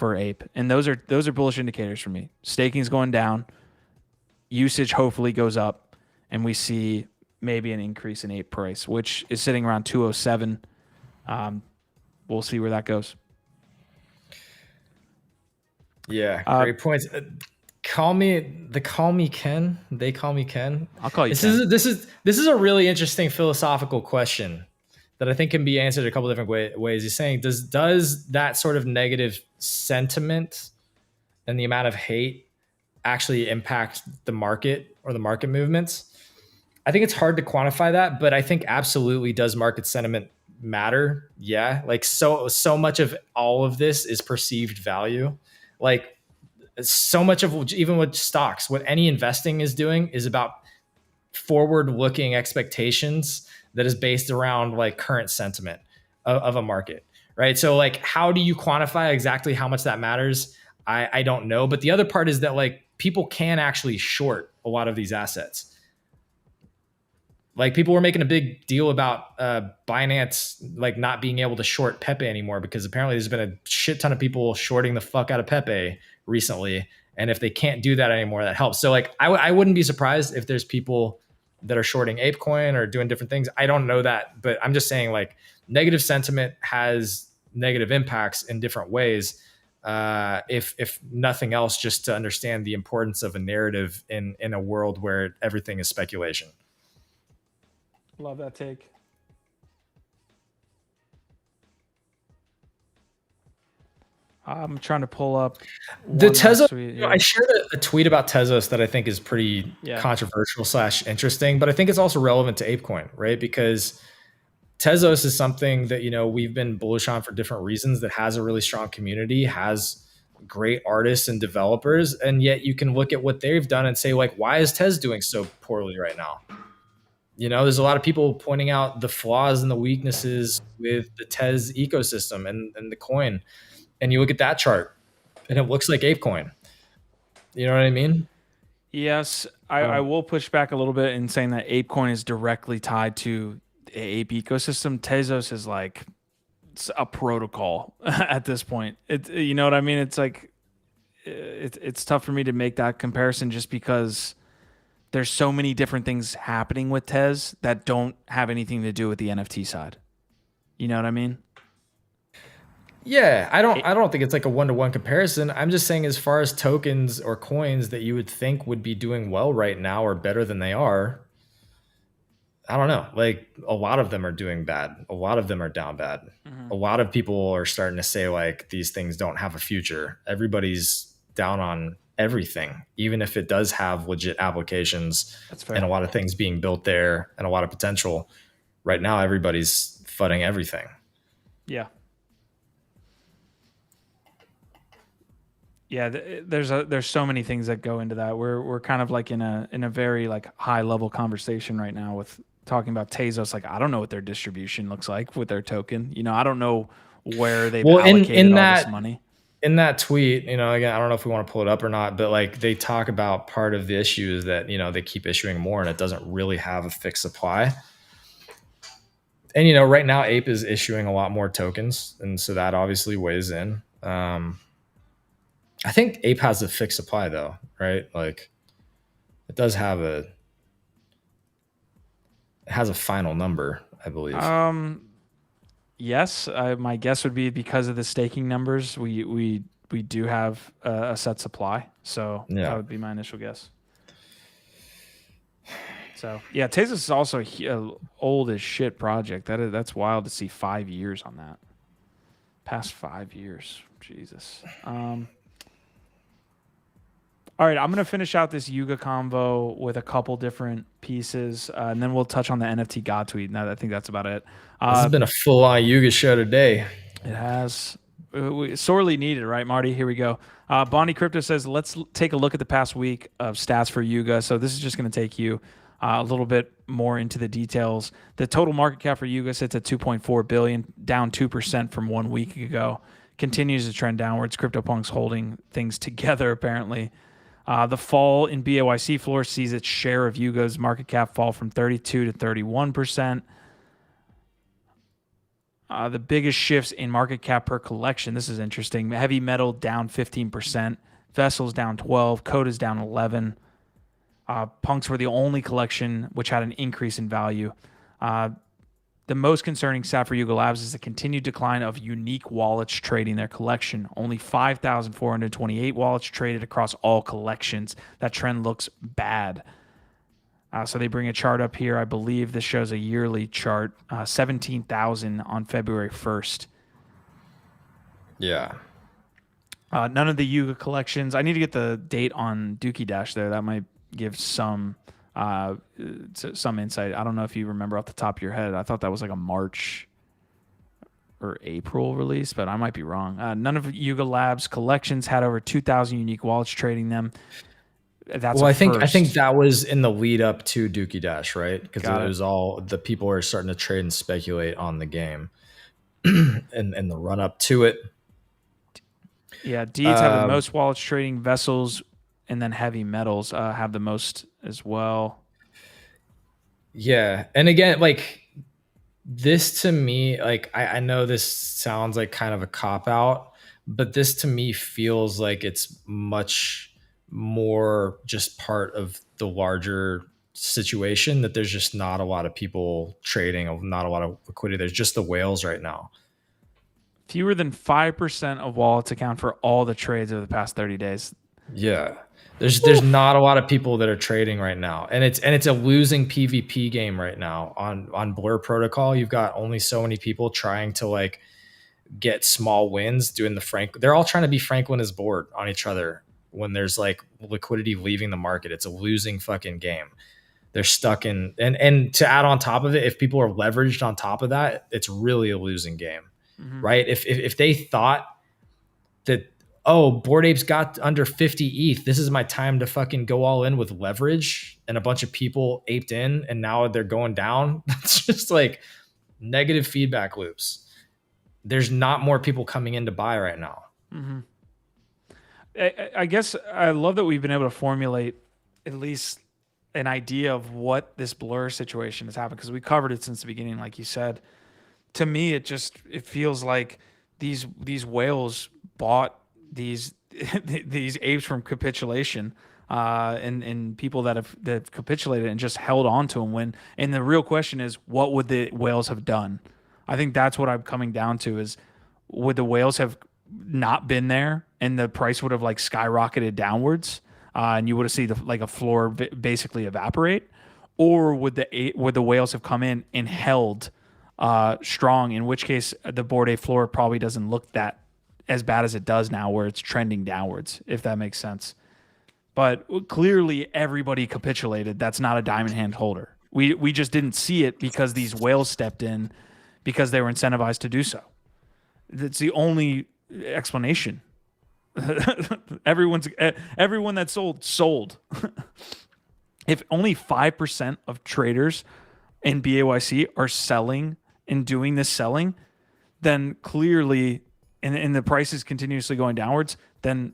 [SPEAKER 1] Ape. And those are bullish indicators for me. Staking's going down, usage hopefully goes up, and we see maybe an increase in Ape price, which is sitting around 207. We'll see where that goes.
[SPEAKER 2] Yeah, great points. Call me Ken. They call me Ken.
[SPEAKER 1] I'll call you
[SPEAKER 2] Ken. This is a really interesting philosophical question that I think can be answered a couple different ways. He's saying, does that sort of negative sentiment and the amount of hate actually impact the market or the market movements? I think it's hard to quantify that, but I think absolutely does market sentiment matter. Yeah, like so much of all of this is perceived value. Like so much of even with stocks, what any investing is doing is about forward-looking expectations that is based around like current sentiment of a market, right? So like, how do you quantify exactly how much that matters? I don't know. But the other part is that like people can actually short a lot of these assets. Like people were making a big deal about Binance like not being able to short Pepe anymore because apparently there's been a shit ton of people shorting the fuck out of Pepe recently. And if they can't do that anymore, that helps. So like I wouldn't be surprised if there's people that are shorting ApeCoin or doing different things. I don't know that, but I'm just saying like negative sentiment has negative impacts in different ways. If nothing else, just to understand the importance of a narrative in a world where everything is speculation.
[SPEAKER 1] Love that take. I'm trying to pull up
[SPEAKER 2] the Tezos. I shared a tweet about Tezos that I think is pretty controversial / interesting, but I think it's also relevant to ApeCoin, right? Because Tezos is something that we've been bullish on for different reasons. That has a really strong community, has great artists and developers, and yet you can look at what they've done and say, like, why is Tez doing so poorly right now? There's a lot of people pointing out the flaws and the weaknesses with the Tez ecosystem and the coin. And you look at that chart and it looks like ApeCoin. You know what I mean?
[SPEAKER 1] Yes. I will push back a little bit in saying that ApeCoin is directly tied to the Ape ecosystem. Tezos is like a protocol at this point. You know what I mean? It's like, it's tough for me to make that comparison just because there's so many different things happening with Tez that don't have anything to do with the NFT side. You know what I mean?
[SPEAKER 2] Yeah,
[SPEAKER 1] It,
[SPEAKER 2] I don't think it's like a one-to-one comparison. I'm just saying as far as tokens or coins that you would think would be doing well right now or better than they are, I don't know. Like a lot of them are doing bad. A lot of them are down bad.
[SPEAKER 1] Mhm.
[SPEAKER 2] A lot of people are starting to say like these things don't have a future. Everybody's down on everything, even if it does have legit applications
[SPEAKER 1] That's
[SPEAKER 2] and a
[SPEAKER 1] fair.
[SPEAKER 2] lot of things being built there and a lot of potential. Right now, everybody's fudding everything.
[SPEAKER 1] Yeah. Yeah, there's so many things that go into that. We're kind of like in a very like high level conversation right now with talking about Tezos. Like I don't know what their distribution looks like with their token. You know, I don't know where they've
[SPEAKER 2] Well,
[SPEAKER 1] allocated all this money.
[SPEAKER 2] in that tweet, you know, again, I don't know if we want to pull it up or not, but like they talk about part of the issue is that, you know, they keep issuing more and it doesn't really have a fixed supply. And, you know, right now Ape is issuing a lot more tokens. And so that obviously weighs in. I think Ape has a fixed supply though, right? Like it does have it has a final number, I believe.
[SPEAKER 1] Um, yes, my guess would be because of the staking numbers, we do have a set supply. So that
[SPEAKER 2] Yeah.
[SPEAKER 1] would be my initial guess. So yeah, Tezos is also a old as shit project. That's wild to see 5 years on that. Past 5 years, Jesus. All right, I'm gonna finish out this Yuga convo with a couple different pieces, and then we'll touch on the NFT God tweet. Now I think that's about it.
[SPEAKER 2] This has been a full on Yuga show today.
[SPEAKER 1] It has sorely needed, right, Marty? Here we go. Bonnie Crypto says, let's take a look at the past week of stats for Yuga. So this is just going to take you a little bit more into the details. The total market cap for Yuga sits at 2.4 billion, down 2% from 1 week ago. Continues to trend downwards. CryptoPunk's holding things together apparently. The fall in BAYC floor sees its share of Yuga's market cap fall from 32 to 31%. The biggest shifts in market cap per collection. This is interesting. Heavy metal down 15%. Vessels down 12. Codas down 11. Punks were the only collection which had an increase in value. The most concerning stat for Yuga Labs is the continued decline of unique wallets trading their collection. Only 5,428 wallets traded across all collections. That trend looks bad. So they bring a chart up here. I believe this shows a yearly chart, 17,000 on February 1st.
[SPEAKER 2] Yeah.
[SPEAKER 1] None of the Yuga collections. I need to get the date on Dookie Dash there. That might give some insight. I don't know if you remember off the top of your head. I thought that was like a March or April release, but I might be wrong. None of Yuga Labs collections had over 2,000 unique wallets trading them. That's
[SPEAKER 2] well, I
[SPEAKER 1] first.
[SPEAKER 2] think that was in the lead up to Dookie Dash, right? Because
[SPEAKER 1] Got
[SPEAKER 2] it
[SPEAKER 1] it.
[SPEAKER 2] was all the people are starting to trade and speculate on the game, and the run up to it.
[SPEAKER 1] Yeah, deeds have the most wallets trading. Vessels and then heavy metals have the most as well.
[SPEAKER 2] Yeah, and again, like this to me, like I know this sounds like kind of a cop out, but this to me feels like it's much more just part of the larger situation that there's just not a lot of people trading, not a lot of liquidity. There's just the whales right now.
[SPEAKER 1] Fewer than 5% of wallets account for all the trades over the past 30 days.
[SPEAKER 2] Yeah. There's not a lot of people that are trading right now. And it's a losing PvP game right now on Blur Protocol. You've got only so many people trying to like get small wins doing they're all trying to be Franklin is bored on each other when there's like liquidity leaving the market. It's a losing fucking game. They're stuck in and to add on top of it, if people are leveraged on top of that, it's really a losing game. Mm-hmm. Right? If they thought that, oh, Bored Apes got under 50 ETH, this is my time to fucking go all in with leverage, and a bunch of people aped in and now they're going down. That's just like negative feedback loops. There's not more people coming in to buy right now.
[SPEAKER 1] Mm-hmm. I guess I love that we've been able to formulate at least an idea of what this Blur situation has happened, because we covered it since the beginning, like you said. To me, it feels like these whales bought these apes from capitulation, and people that have capitulated and just held on to them. And the real question is, what would the whales have done? I think that's what I'm coming down to is, would the whales have not been there and the price would have like skyrocketed downwards, and you would have seen like a floor basically evaporate, or would the whales have come in and held strong? In which case, the Bored Ape floor probably doesn't look that as bad as it does now, where it's trending downwards, if that makes sense. But clearly, everybody capitulated. That's not a diamond hand holder. We just didn't see it because these whales stepped in because they were incentivized to do so. That's the only explanation. Everyone that sold. If only 5% of traders in BAYC are selling and doing this selling, then clearly, and the price is continuously going downwards, then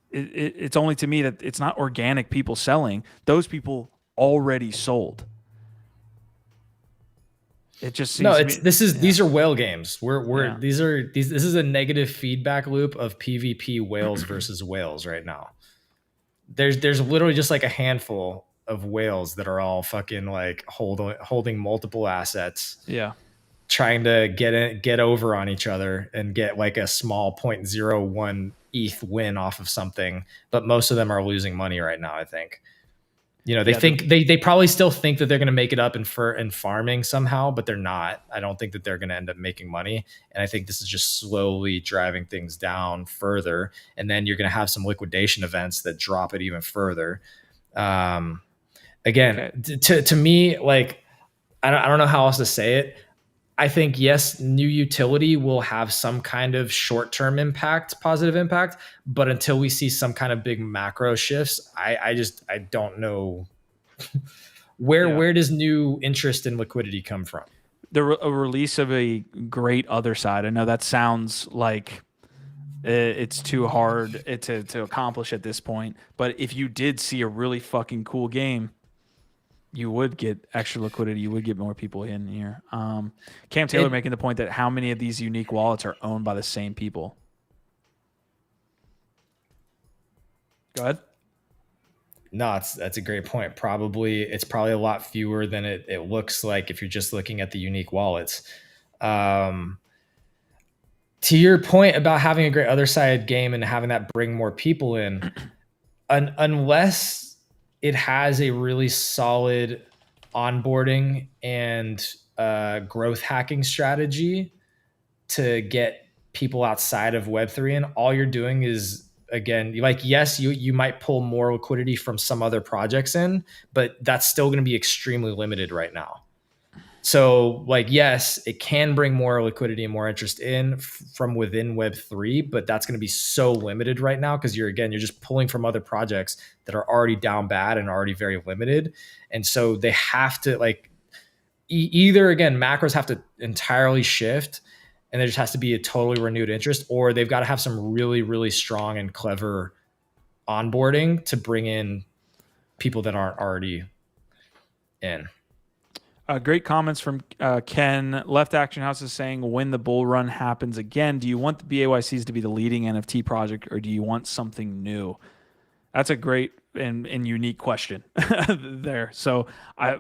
[SPEAKER 1] it's only to me that it's not organic people selling. Those people already sold. It just seems
[SPEAKER 2] these are whale games. This is a negative feedback loop of PvP whales versus whales right now. There's literally just like a handful of whales that are all fucking like holding multiple assets.
[SPEAKER 1] Yeah.
[SPEAKER 2] Trying to get over on each other and get like a small 0.01 ETH win off of something, but most of them are losing money right now, I think. They probably still think that they're going to make it up in farming somehow, but they're not. I don't think that they're going to end up making money. And I think this is just slowly driving things down further. And then you're going to have some liquidation events that drop it even further. To me, like, I don't know how else to say it. I think, yes, new utility will have some kind of short-term impact, positive impact, but until we see some kind of big macro shifts, I don't know where does new interest in liquidity come from?
[SPEAKER 1] A release of a great other side. I know that sounds like it's too hard to accomplish at this point, but if you did see a really fucking cool game, you would get extra liquidity. You would get more people in here. Cam Taylor making the point that how many of these unique wallets are owned by the same people? Go ahead.
[SPEAKER 2] No, that's a great point. It's probably a lot fewer than it looks like if you're just looking at the unique wallets. To your point about having a great other side game and having that bring more people in, unless it has a really solid onboarding and growth hacking strategy to get people outside of Web3 in. All you're doing is, again, like, yes, you might pull more liquidity from some other projects in, but that's still going to be extremely limited right now. So, like, yes, it can bring more liquidity and more interest in from within Web3, but that's going to be so limited right now because you're just pulling from other projects that are already down bad and already very limited. And so they have to, like, either, again, macros have to entirely shift and there just has to be a totally renewed interest, or they've got to have some really, really strong and clever onboarding to bring in people that aren't already in.
[SPEAKER 1] Great comments from Ken. Left Action House is saying, when the bull run happens again, do you want the BAYCs to be the leading NFT project or do you want something new? That's a great and unique question there. So I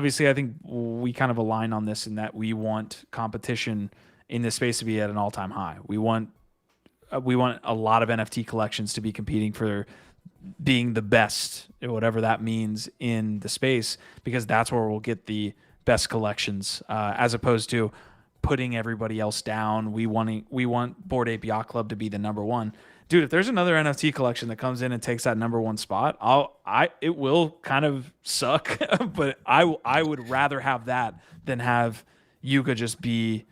[SPEAKER 1] think we kind of align on this in that we want competition in this space to be at an all-time high. We want a lot of NFT collections to be competing for being the best, whatever that means in the space, because that's where we'll get the best collections, as opposed to putting everybody else down. We want Bored Ape Yacht Club to be the number one. Dude, if there's another NFT collection that comes in and takes that number one spot, it will kind of suck, but I would rather have that than have Yuga just be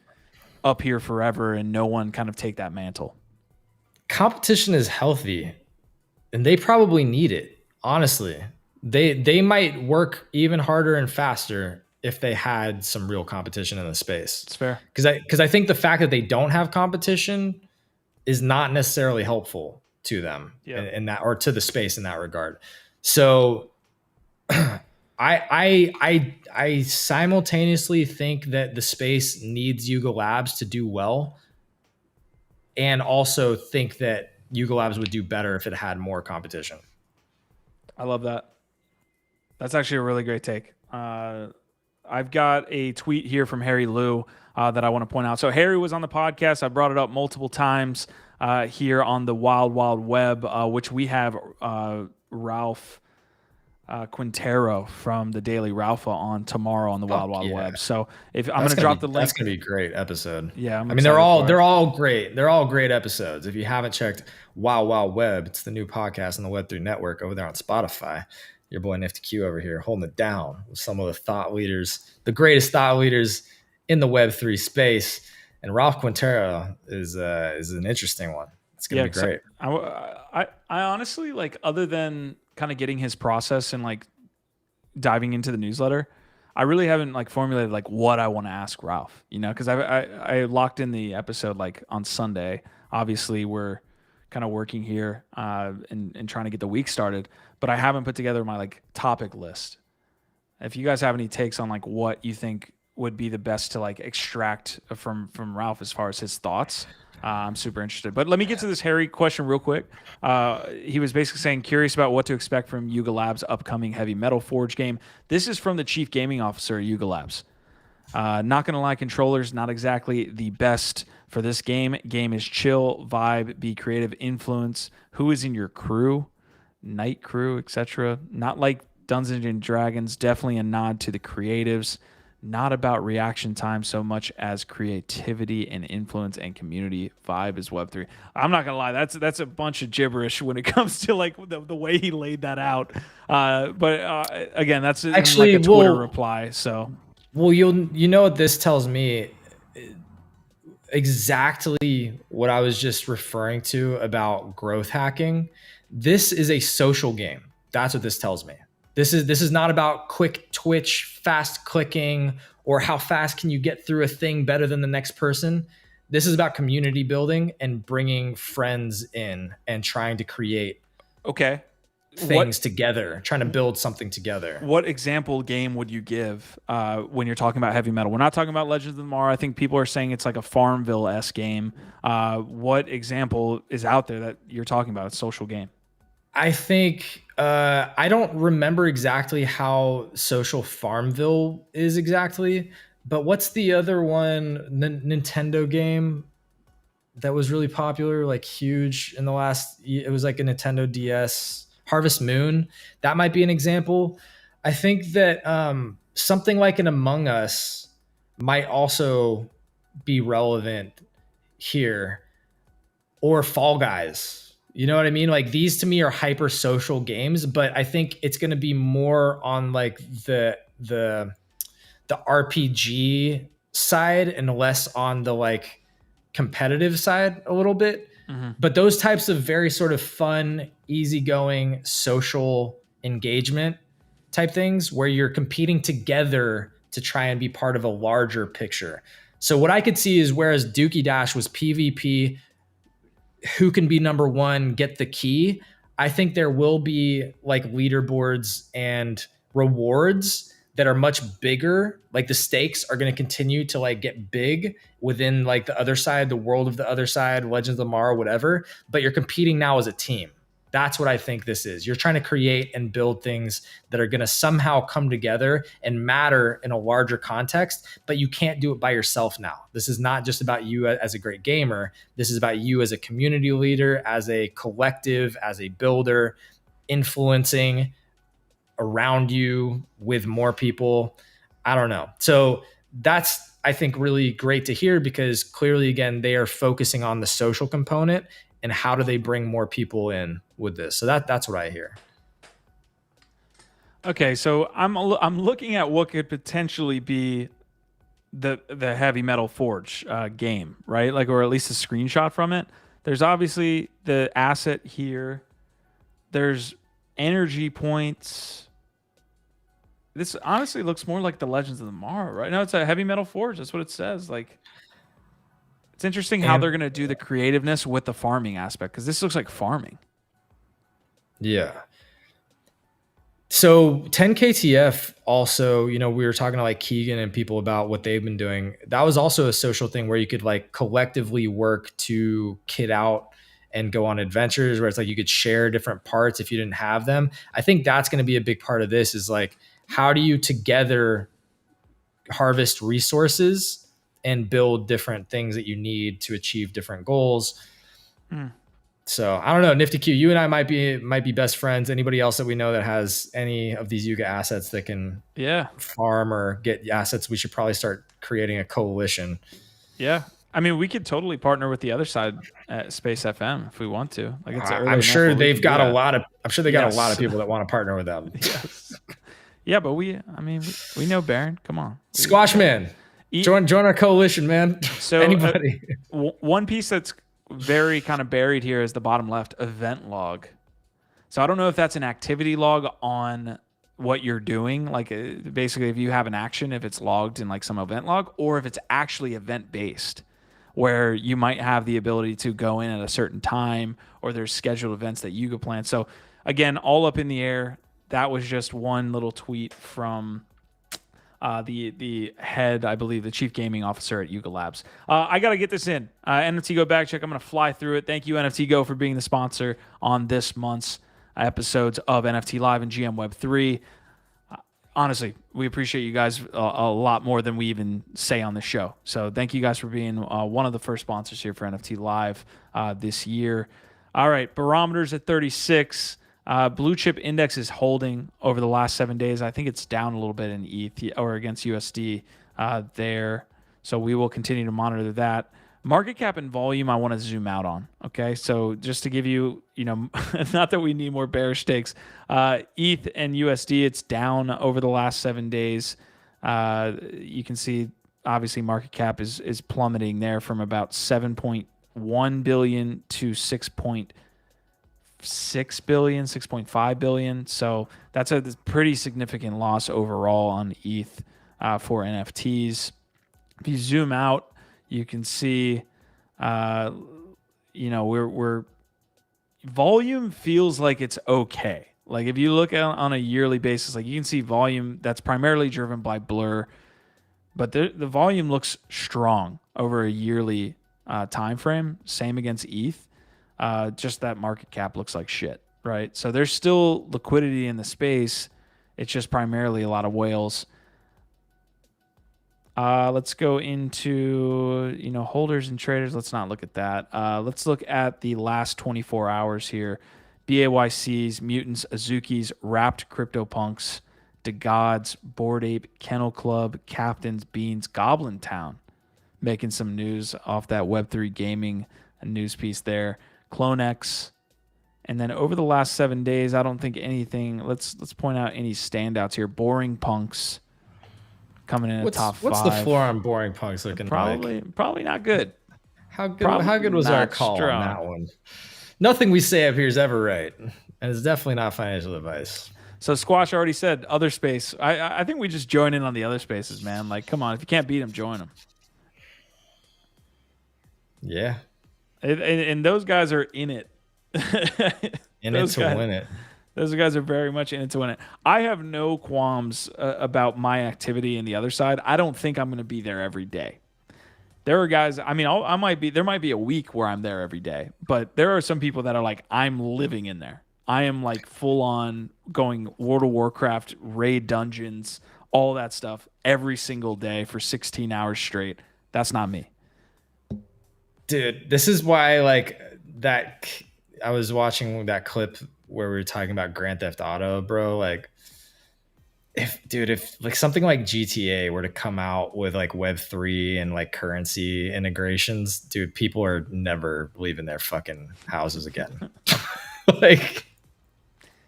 [SPEAKER 1] up here forever and no one kind of take that mantle.
[SPEAKER 2] Competition is healthy and they probably need it. Honestly, they might work even harder and faster if they had some real competition in the space.
[SPEAKER 1] It's fair.
[SPEAKER 2] Because I think the fact that they don't have competition is not necessarily helpful to them in that, or to the space in that regard. So I simultaneously think that the space needs Yuga Labs to do well, and also think that Yuga Labs would do better if it had more competition.
[SPEAKER 1] I love that. That's actually a really great take. I've got a tweet here from Harry Liu that I want to point out. So Harry was on the podcast. I brought it up multiple times here on the Wild Wild Web, which we have Ralph Quintero from the Daily Ralpha on tomorrow on the Wild Wild Web. So if I'm going to drop the link,
[SPEAKER 2] that's going to be a great episode.
[SPEAKER 1] Yeah,
[SPEAKER 2] I mean, they're all great. They're all great episodes. If you haven't checked Wild Wild Web, it's the new podcast on the Web3 network over there on Spotify. Your boy Nifty Q over here holding it down with some of the thought leaders, the greatest thought leaders in the Web3 space. And Ralph Quintero is an interesting one. It's going to be great.
[SPEAKER 1] I honestly, like, other than kind of getting his process and like diving into the newsletter, I really haven't like formulated like what I want to ask Ralph, you know, because I locked in the episode like on Sunday. Obviously, we're kind of working here and trying to get the week started, but I haven't put together my like topic list. If you guys have any takes on like what you think would be the best to like extract from Ralph as far as his thoughts, I'm super interested. But let me get to this Harry question real quick. He was basically saying, curious about what to expect from Yuga Labs' upcoming Heavy Metal Forge game. This is from the chief gaming officer at Yuga Labs. Not going to lie, controllers, not exactly the best for this game. Game is chill, vibe, be creative, influence. Who is in your crew? Night crew, etc. Not like Dungeons and Dragons, definitely a nod to the creatives. Not about reaction time so much as creativity and influence and community. Vibe is Web3. I'm not gonna lie, that's a bunch of gibberish when it comes to like the way he laid that out. But again, that's actually like a Twitter reply. So,
[SPEAKER 2] well, you know what this tells me? Exactly what I was just referring to about growth hacking. This is a social game. That's what this tells me. This is not about quick twitch, fast clicking, or how fast can you get through a thing better than the next person. This is about community building and bringing friends in and trying to create things together, trying to build something together.
[SPEAKER 1] What example game would you give when you're talking about heavy metal? We're not talking about Legends of Tomorrow. I think people are saying it's like a Farmville-esque game. What example is out there that you're talking about? It's a social game.
[SPEAKER 2] I think I don't remember exactly how social Farmville is exactly, but what's the other one, Nintendo game that was really popular, like huge in the last, it was like a Nintendo DS, Harvest Moon. That might be an example. I think that something like an Among Us might also be relevant here, or Fall Guys. You know what I mean? Like, these to me are hyper social games, but I think it's going to be more on like the RPG side and less on the like competitive side a little bit. Mm-hmm. But those types of very sort of fun, easygoing social engagement type things where you're competing together to try and be part of a larger picture. So what I could see is, whereas Dookie Dash was PvP, who can be number one, get the key, I think there will be like leaderboards and rewards that are much bigger. Like, the stakes are going to continue to like get big within like the other side, the world of the other side, Legends of Tomorrow, whatever. But you're competing now as a team. That's what I think this is. You're trying to create and build things that are going to somehow come together and matter in a larger context, but you can't do it by yourself now. This is not just about you as a great gamer. This is about you as a community leader, as a collective, as a builder, influencing around you with more people. I don't know. So that's, I think, really great to hear, because clearly, again, they are focusing on the social component and how do they bring more people in with this. So that's what I hear.
[SPEAKER 1] Okay, so I'm looking at what could potentially be the Heavy Metal Forge game, right? Like, or at least a screenshot from it. There's obviously the asset here. There's energy points. This honestly looks more like the Legends of Tomorrow, right? No, it's a Heavy Metal Forge. That's what it says. Like, it's interesting how they're going to do the creativeness with the farming aspect, because this looks like farming.
[SPEAKER 2] Yeah. So 10KTF also, you know, we were talking to like Keegan and people about what they've been doing. That was also a social thing where you could like collectively work to kit out and go on adventures, where it's like you could share different parts if you didn't have them. I think that's going to be a big part of this, is like, how do you together harvest resources and build different things that you need to achieve different goals. So I don't know, Nifty Q, you and I might be best friends. Anybody else that we know that has any of these Yuga assets that can farm or get assets, we should probably start creating a coalition.
[SPEAKER 1] Yeah. I mean, we could totally partner with the other side at Space FM if we want to. Like, it's
[SPEAKER 2] I'm sure they've got a lot of. I'm sure they got a lot of people that want to partner with them.
[SPEAKER 1] Yes. Yeah, but we know Baron. Come on,
[SPEAKER 2] Squash Man, join our coalition, man.
[SPEAKER 1] So
[SPEAKER 2] anybody.
[SPEAKER 1] One piece that's very kind of buried here is the bottom left event log. So I don't know if that's an activity log on what you're doing, like basically if you have an action, if it's logged in like some event log, or if it's actually event based, where you might have the ability to go in at a certain time, or there's scheduled events that you could plan. So again, all up in the air. That was just one little tweet from the head, I believe, the chief gaming officer at Yuga Labs. I got to get this in. NFT Go Bag Check. I'm going to fly through it. Thank you, NFT Go, for being the sponsor on this month's episodes of NFT Live and GM Web3. Honestly, we appreciate you guys a lot more than we even say on the show. So thank you guys for being one of the first sponsors here for NFT Live this year. All right, barometers at 36. Blue chip index is holding over the last 7 days. I think it's down a little bit in ETH or against USD there. So we will continue to monitor that. Market cap and volume, I want to zoom out on. Okay, so just to give you, not that we need more bearish takes. ETH and USD, it's down over the last 7 days. You can see, obviously, market cap is plummeting there from about 7.1 billion to 6.6 billion, 6.5 billion. So that's a pretty significant loss overall on ETH for NFTs. If you zoom out, you can see, we're volume feels like it's okay. Like if you look at on a yearly basis, like you can see volume that's primarily driven by Blur, but the volume looks strong over a yearly time frame. Same against ETH. Just that market cap looks like shit, right? So there's still liquidity in the space. It's just primarily a lot of whales. Let's go into, holders and traders. Let's not look at that. Let's look at the last 24 hours here. BAYCs, Mutants, Azukis, Wrapped CryptoPunks, DeGods, Bored Ape, Kennel Club, Captains, Beans, Goblin Town, making some news off that Web3 gaming news piece there. CloneX. And then over the last 7 days, I don't think anything. Let's point out any standouts here. Boring Punks coming in at top 5.
[SPEAKER 2] What's the floor on Boring Punks looking like?
[SPEAKER 1] Probably not good.
[SPEAKER 2] How good was our call on that one? Nothing we say up here is ever right, and it's definitely not financial advice.
[SPEAKER 1] So Squash already said other space. I think we just join in on the other spaces, man. Like, come on, if you can't beat them, join them.
[SPEAKER 2] Yeah.
[SPEAKER 1] And those guys are in it.
[SPEAKER 2] In it to win it.
[SPEAKER 1] Those guys are very much in it to win it. I have no qualms about my activity in the other side. I don't think I'm going to be there every day. There are guys, I mean, there might be a week where I'm there every day, but there are some people that are like, I'm living in there. I am like full on going World of Warcraft, raid dungeons, all that stuff every single day for 16 hours straight. That's not me.
[SPEAKER 2] Dude, this is why I was watching that clip where we were talking about Grand Theft Auto, bro. Like, if like something like GTA were to come out with like Web3 and like currency integrations, dude, people are never leaving their fucking houses again. Like,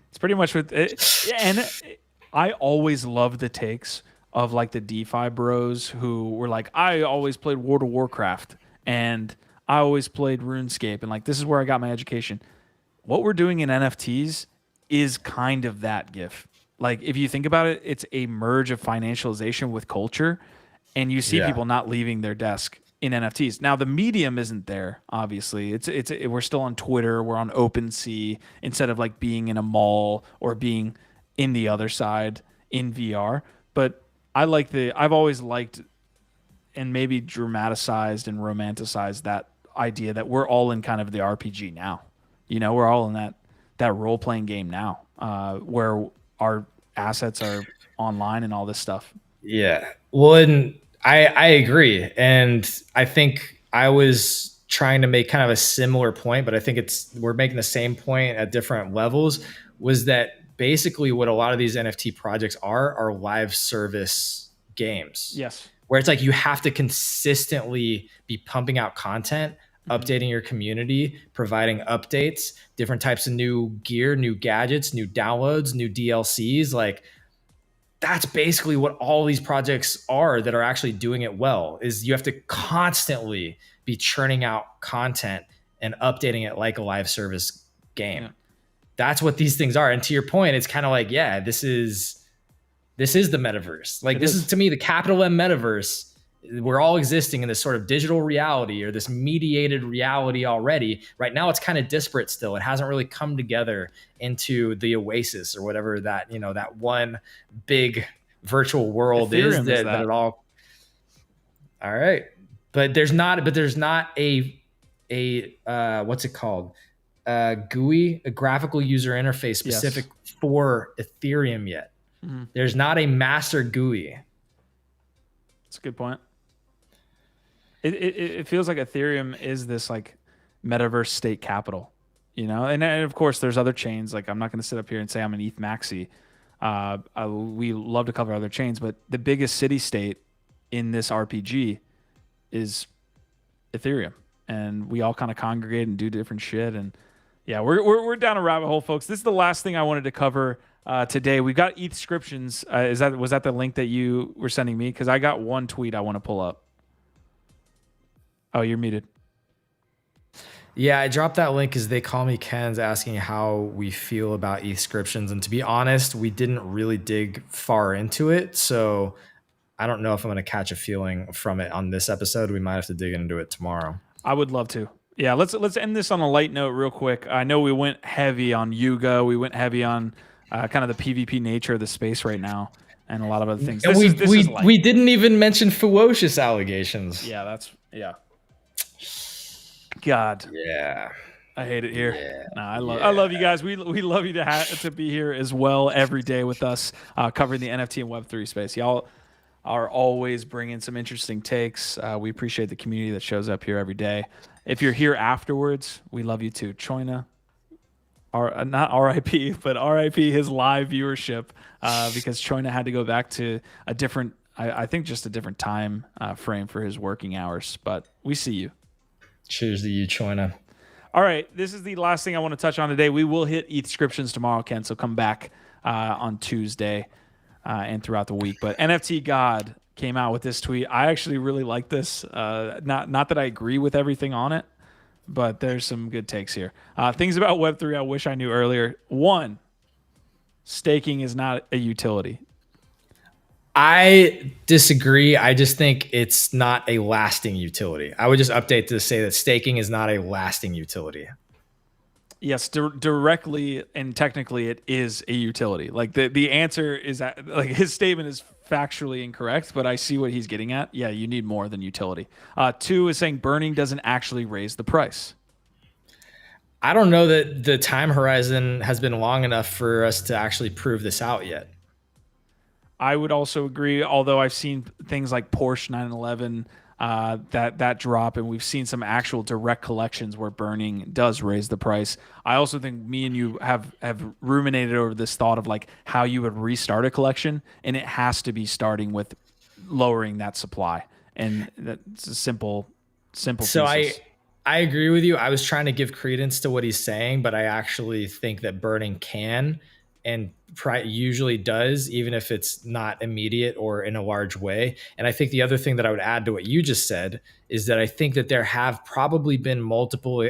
[SPEAKER 1] it's pretty much with it. And I always love the takes of like the DeFi bros who were like, I always played World of Warcraft and I always played RuneScape, and like this is where I got my education. What we're doing in NFTs is kind of that GIF. Like if you think about it, it's a merge of financialization with culture, and you see people not leaving their desk in NFTs. Now the medium isn't there, obviously. We're still on Twitter, we're on OpenSea instead of like being in a mall or being in the other side in VR. But I've always liked and maybe dramatized and romanticized that idea that we're all in kind of the RPG now. We're all in that role-playing game now, where our assets are online and all this stuff.
[SPEAKER 2] Yeah. Well, and I agree. And I think I was trying to make kind of a similar point, but I think we're making the same point at different levels, was that basically what a lot of these NFT projects are live service games.
[SPEAKER 1] Yes.
[SPEAKER 2] Where it's like you have to consistently be pumping out content, updating your community, providing updates, different types of new gear, new gadgets, new downloads, new DLCs. Like that's basically what all these projects are that are actually doing it well, is you have to constantly be churning out content and updating it like a live service game.
[SPEAKER 1] Yeah.
[SPEAKER 2] That's what these things are. And to your point, it's kind of like, yeah, this is the metaverse. Like this is to me the capital M metaverse. We're all existing in this sort of digital reality or this mediated reality already. Right now it's kind of disparate still. It hasn't really come together into the oasis or whatever that, that one big virtual world is that it all right. But there's not a what's it called? GUI, a graphical user interface specific for Ethereum yet. Mm-hmm. There's not a master GUI.
[SPEAKER 1] That's a good point. It feels like Ethereum is this like metaverse state capital, and of course there's other chains. Like I'm not going to sit up here and say I'm an ETH maxi. We love to cover other chains, but the biggest city state in this RPG is Ethereum, and we all kind of congregate and do different shit. And yeah, we're down a rabbit hole, folks. This is the last thing I wanted to cover today. We got ETH descriptions. Was that the link that you were sending me? Because I got one tweet I want to pull up. Oh, you're muted.
[SPEAKER 2] Yeah, I dropped that link because they call me Ken's asking how we feel about ETH descriptions. And to be honest, we didn't really dig far into it. So I don't know if I'm going to catch a feeling from it on this episode. We might have to dig into it tomorrow.
[SPEAKER 1] I would love to. Yeah, let's end this on a light note real quick. I know we went heavy on Yuga. We went heavy on kind of the PvP nature of the space right now and a lot of other things.
[SPEAKER 2] And we didn't even mention ferocious allegations.
[SPEAKER 1] Yeah, God.
[SPEAKER 2] Yeah.
[SPEAKER 1] I hate it here.
[SPEAKER 2] Yeah.
[SPEAKER 1] No, I love you guys. We love you to be here as well every day with us covering the NFT and Web3 space. Y'all are always bringing some interesting takes. We appreciate the community that shows up here every day. If you're here afterwards, we love you too. Choina, not RIP, but RIP his live viewership because Choina had to go back to a different, I think just a different time frame for his working hours. But we see you.
[SPEAKER 2] Cheers to you, Choina.
[SPEAKER 1] All right, this is the last thing I want to touch on today. We will hit ETH descriptions tomorrow, Ken, so come back on Tuesday and throughout the week. But NFT God came out with this tweet. I actually really like this. Not that I agree with everything on it, but there's some good takes here. Things about Web3 I wish I knew earlier. 1, staking is not a utility.
[SPEAKER 2] I disagree. I just think it's not a lasting utility. I would just update to say that staking is not a lasting utility.
[SPEAKER 1] Yes, directly and technically it is a utility. Like the answer is that, like his statement is factually incorrect, but I see what he's getting at. Yeah, you need more than utility. 2 is saying burning doesn't actually raise the price.
[SPEAKER 2] I don't know that the time horizon has been long enough for us to actually prove this out yet.
[SPEAKER 1] I would also agree, although I've seen things like Porsche 911 that drop, and we've seen some actual direct collections where burning does raise the price. I also think me and you have ruminated over this thought of like how you would restart a collection, and it has to be starting with lowering that supply, and that's a simple. So
[SPEAKER 2] thesis. I agree with you. I was trying to give credence to what he's saying, but I actually think that burning can and usually does, even if it's not immediate or in a large way. And I think the other thing that I would add to what you just said is that I think that there have probably been multiple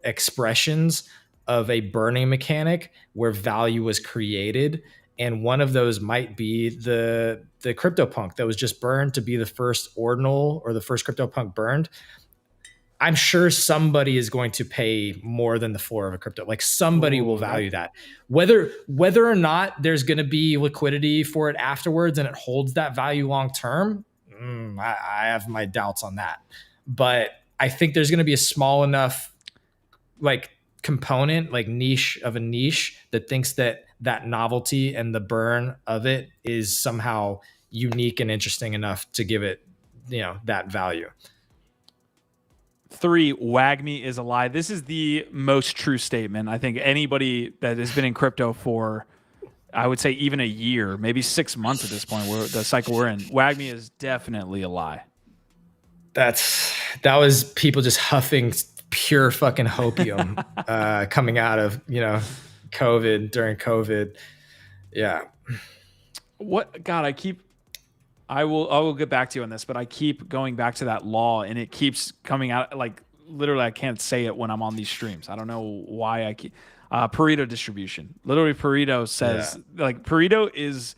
[SPEAKER 2] expressions of a burning mechanic where value was created. And one of those might be the CryptoPunk that was just burned to be the first ordinal or the first CryptoPunk burned. I'm sure somebody is going to pay more than the floor of a crypto. Like somebody will value that. Whether or not there's going to be liquidity for it afterwards and it holds that value long term, I have my doubts on that. But I think there's going to be a small enough like component, like niche of a niche that thinks that novelty and the burn of it is somehow unique and interesting enough to give it, that value.
[SPEAKER 1] 3, WAGMI is a lie. This is the most true statement. I think anybody that has been in crypto for, I would say, even a year, maybe 6 months at this point, where the cycle we're in, WAGMI is definitely a lie.
[SPEAKER 2] That was people just huffing pure fucking hopium coming out of, COVID, during COVID. Yeah.
[SPEAKER 1] I will get back to you on this, but I keep going back to that law and it keeps coming out, like literally I can't say it when I'm on these streams. I don't know why I keep Pareto distribution. Literally Pareto says like Pareto is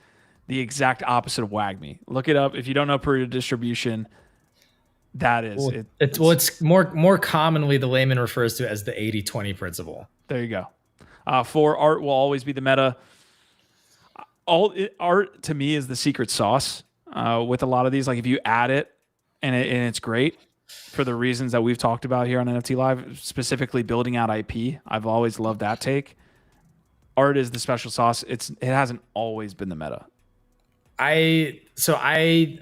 [SPEAKER 1] the exact opposite of WAGMI. Look it up. If you don't know Pareto distribution, that is
[SPEAKER 2] it's more commonly the layman refers to it as the 80-20 principle.
[SPEAKER 1] There you go. 4, art will always be the meta. Art to me is the secret sauce with a lot of these. Like if you add it and it's great for the reasons that we've talked about here on NFT Live, specifically building out IP. I've always loved that take. Art is the special sauce. It hasn't always been the meta.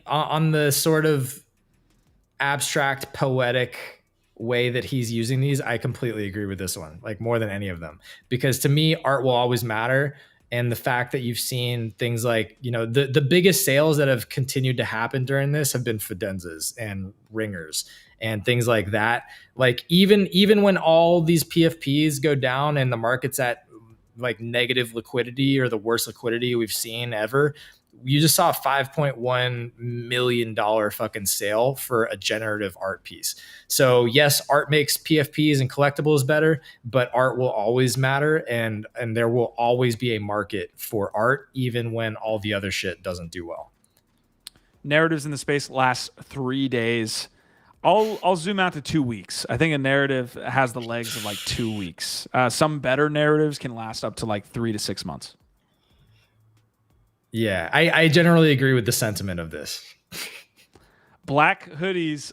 [SPEAKER 2] On the sort of abstract poetic way that he's using these, I completely agree with this one, like more than any of them, because to me, art will always matter. And the fact that you've seen things like, the biggest sales that have continued to happen during this have been Fidenzas and Ringers and things like that. Like even when all these PFPs go down and the market's at like negative liquidity or the worst liquidity we've seen ever, you just saw a $5.1 million fucking sale for a generative art piece. So yes, art makes PFPs and collectibles better, but art will always matter. And there will always be a market for art, even when all the other shit doesn't do well.
[SPEAKER 1] Narratives in the space last 3 days. I'll zoom out to 2 weeks. I think a narrative has the legs of like 2 weeks. Some better narratives can last up to like 3 to 6 months.
[SPEAKER 2] Yeah, I generally agree with the sentiment of this.
[SPEAKER 1] Black hoodies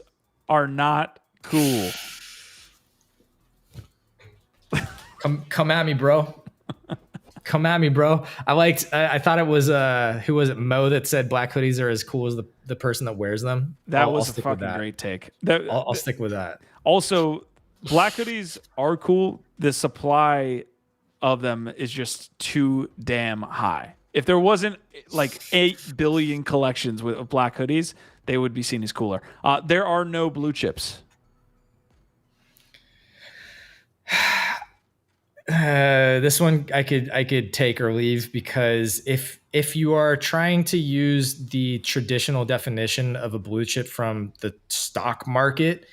[SPEAKER 1] are not cool.
[SPEAKER 2] Come at me, bro. Come at me, bro. I thought it was who was it, Mo, that said black hoodies are as cool as the person that wears them.
[SPEAKER 1] That was a fucking great take.
[SPEAKER 2] I'll stick with that.
[SPEAKER 1] Also, black hoodies are cool. The supply of them is just too damn high. If there wasn't like 8 billion collections of black hoodies, they would be seen as cooler. There are no blue chips.
[SPEAKER 2] This one I could take or leave, because if you are trying to use the traditional definition of a blue chip from the stock market,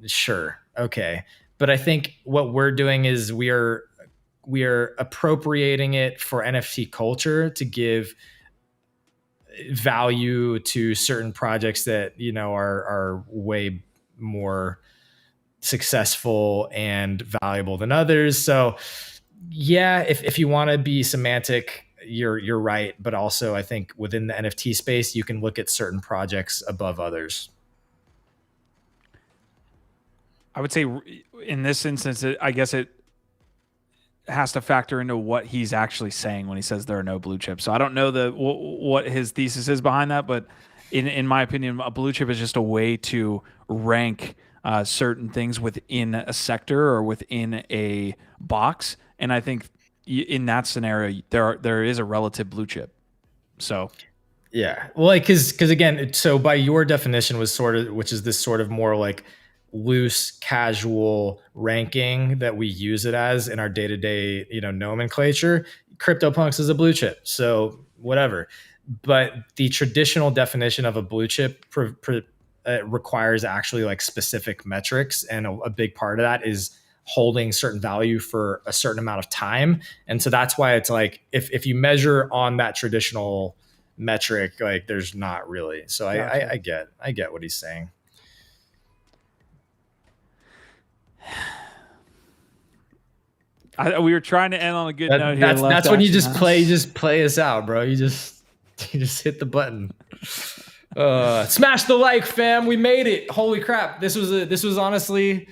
[SPEAKER 2] sure, okay. But I think what we're doing is we are appropriating it for NFT culture to give value to certain projects that are way more successful and valuable than others. So yeah, if you want to be semantic, you're right. But also I think within the NFT space, you can look at certain projects above others.
[SPEAKER 1] I would say in this instance, I guess it has to factor into what he's actually saying when he says there are no blue chips. So I don't know what his thesis is behind that, but in my opinion, a blue chip is just a way to rank certain things within a sector or within a box. And I think in that scenario, there is a relative blue chip. So
[SPEAKER 2] yeah, well, because again, so by your definition which is this sort of more like loose, casual ranking that we use it as in our day-to-day, nomenclature. CryptoPunks is a blue chip, so whatever. But the traditional definition of a blue chip requires actually like specific metrics, and a big part of that is holding certain value for a certain amount of time. And so that's why it's like if you measure on that traditional metric, like there's not really. So I get what he's saying.
[SPEAKER 1] We were trying to end on a good note here.
[SPEAKER 2] That's when you just play us out, bro. You just hit the button. Smash the like, fam. We made it. Holy crap. This was honestly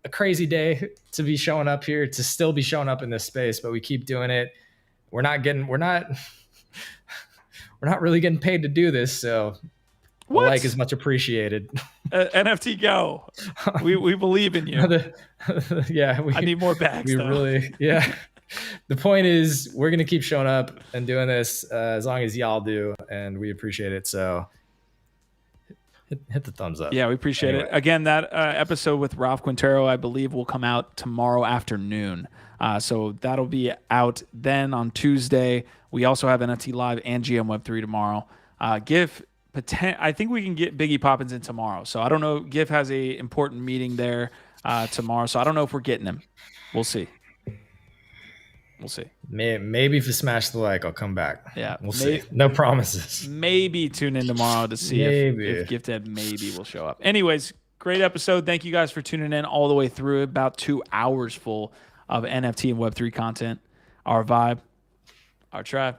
[SPEAKER 2] a crazy day to be showing up here, to still be showing up in this space, but we keep doing it. We're not we're not really getting paid to do this, so a
[SPEAKER 1] What?
[SPEAKER 2] like is much appreciated.
[SPEAKER 1] NFT Go. We believe in you.
[SPEAKER 2] Yeah,
[SPEAKER 1] I need more bags.
[SPEAKER 2] We
[SPEAKER 1] though.
[SPEAKER 2] really, yeah. The point is, we're gonna keep showing up and doing this as long as y'all do, and we appreciate it. So hit the thumbs up.
[SPEAKER 1] Yeah, we appreciate it. Again, that episode with Ralph Quintero, I believe, will come out tomorrow afternoon. So that'll be out then on Tuesday. We also have NFT Live and GM Web3 tomorrow. I think we can get Biggie Poppins in tomorrow. So I don't know. GIF has a important meeting there tomorrow. So I don't know if we're getting him. We'll see. We'll see.
[SPEAKER 2] Maybe if you smash the like, I'll come back.
[SPEAKER 1] Yeah,
[SPEAKER 2] we'll see. No promises.
[SPEAKER 1] Maybe tune in tomorrow to see if Gifted maybe will show up. Anyways, great episode. Thank you guys for tuning in all the way through. About 2 hours full of NFT and Web3 content. Our vibe, our tribe.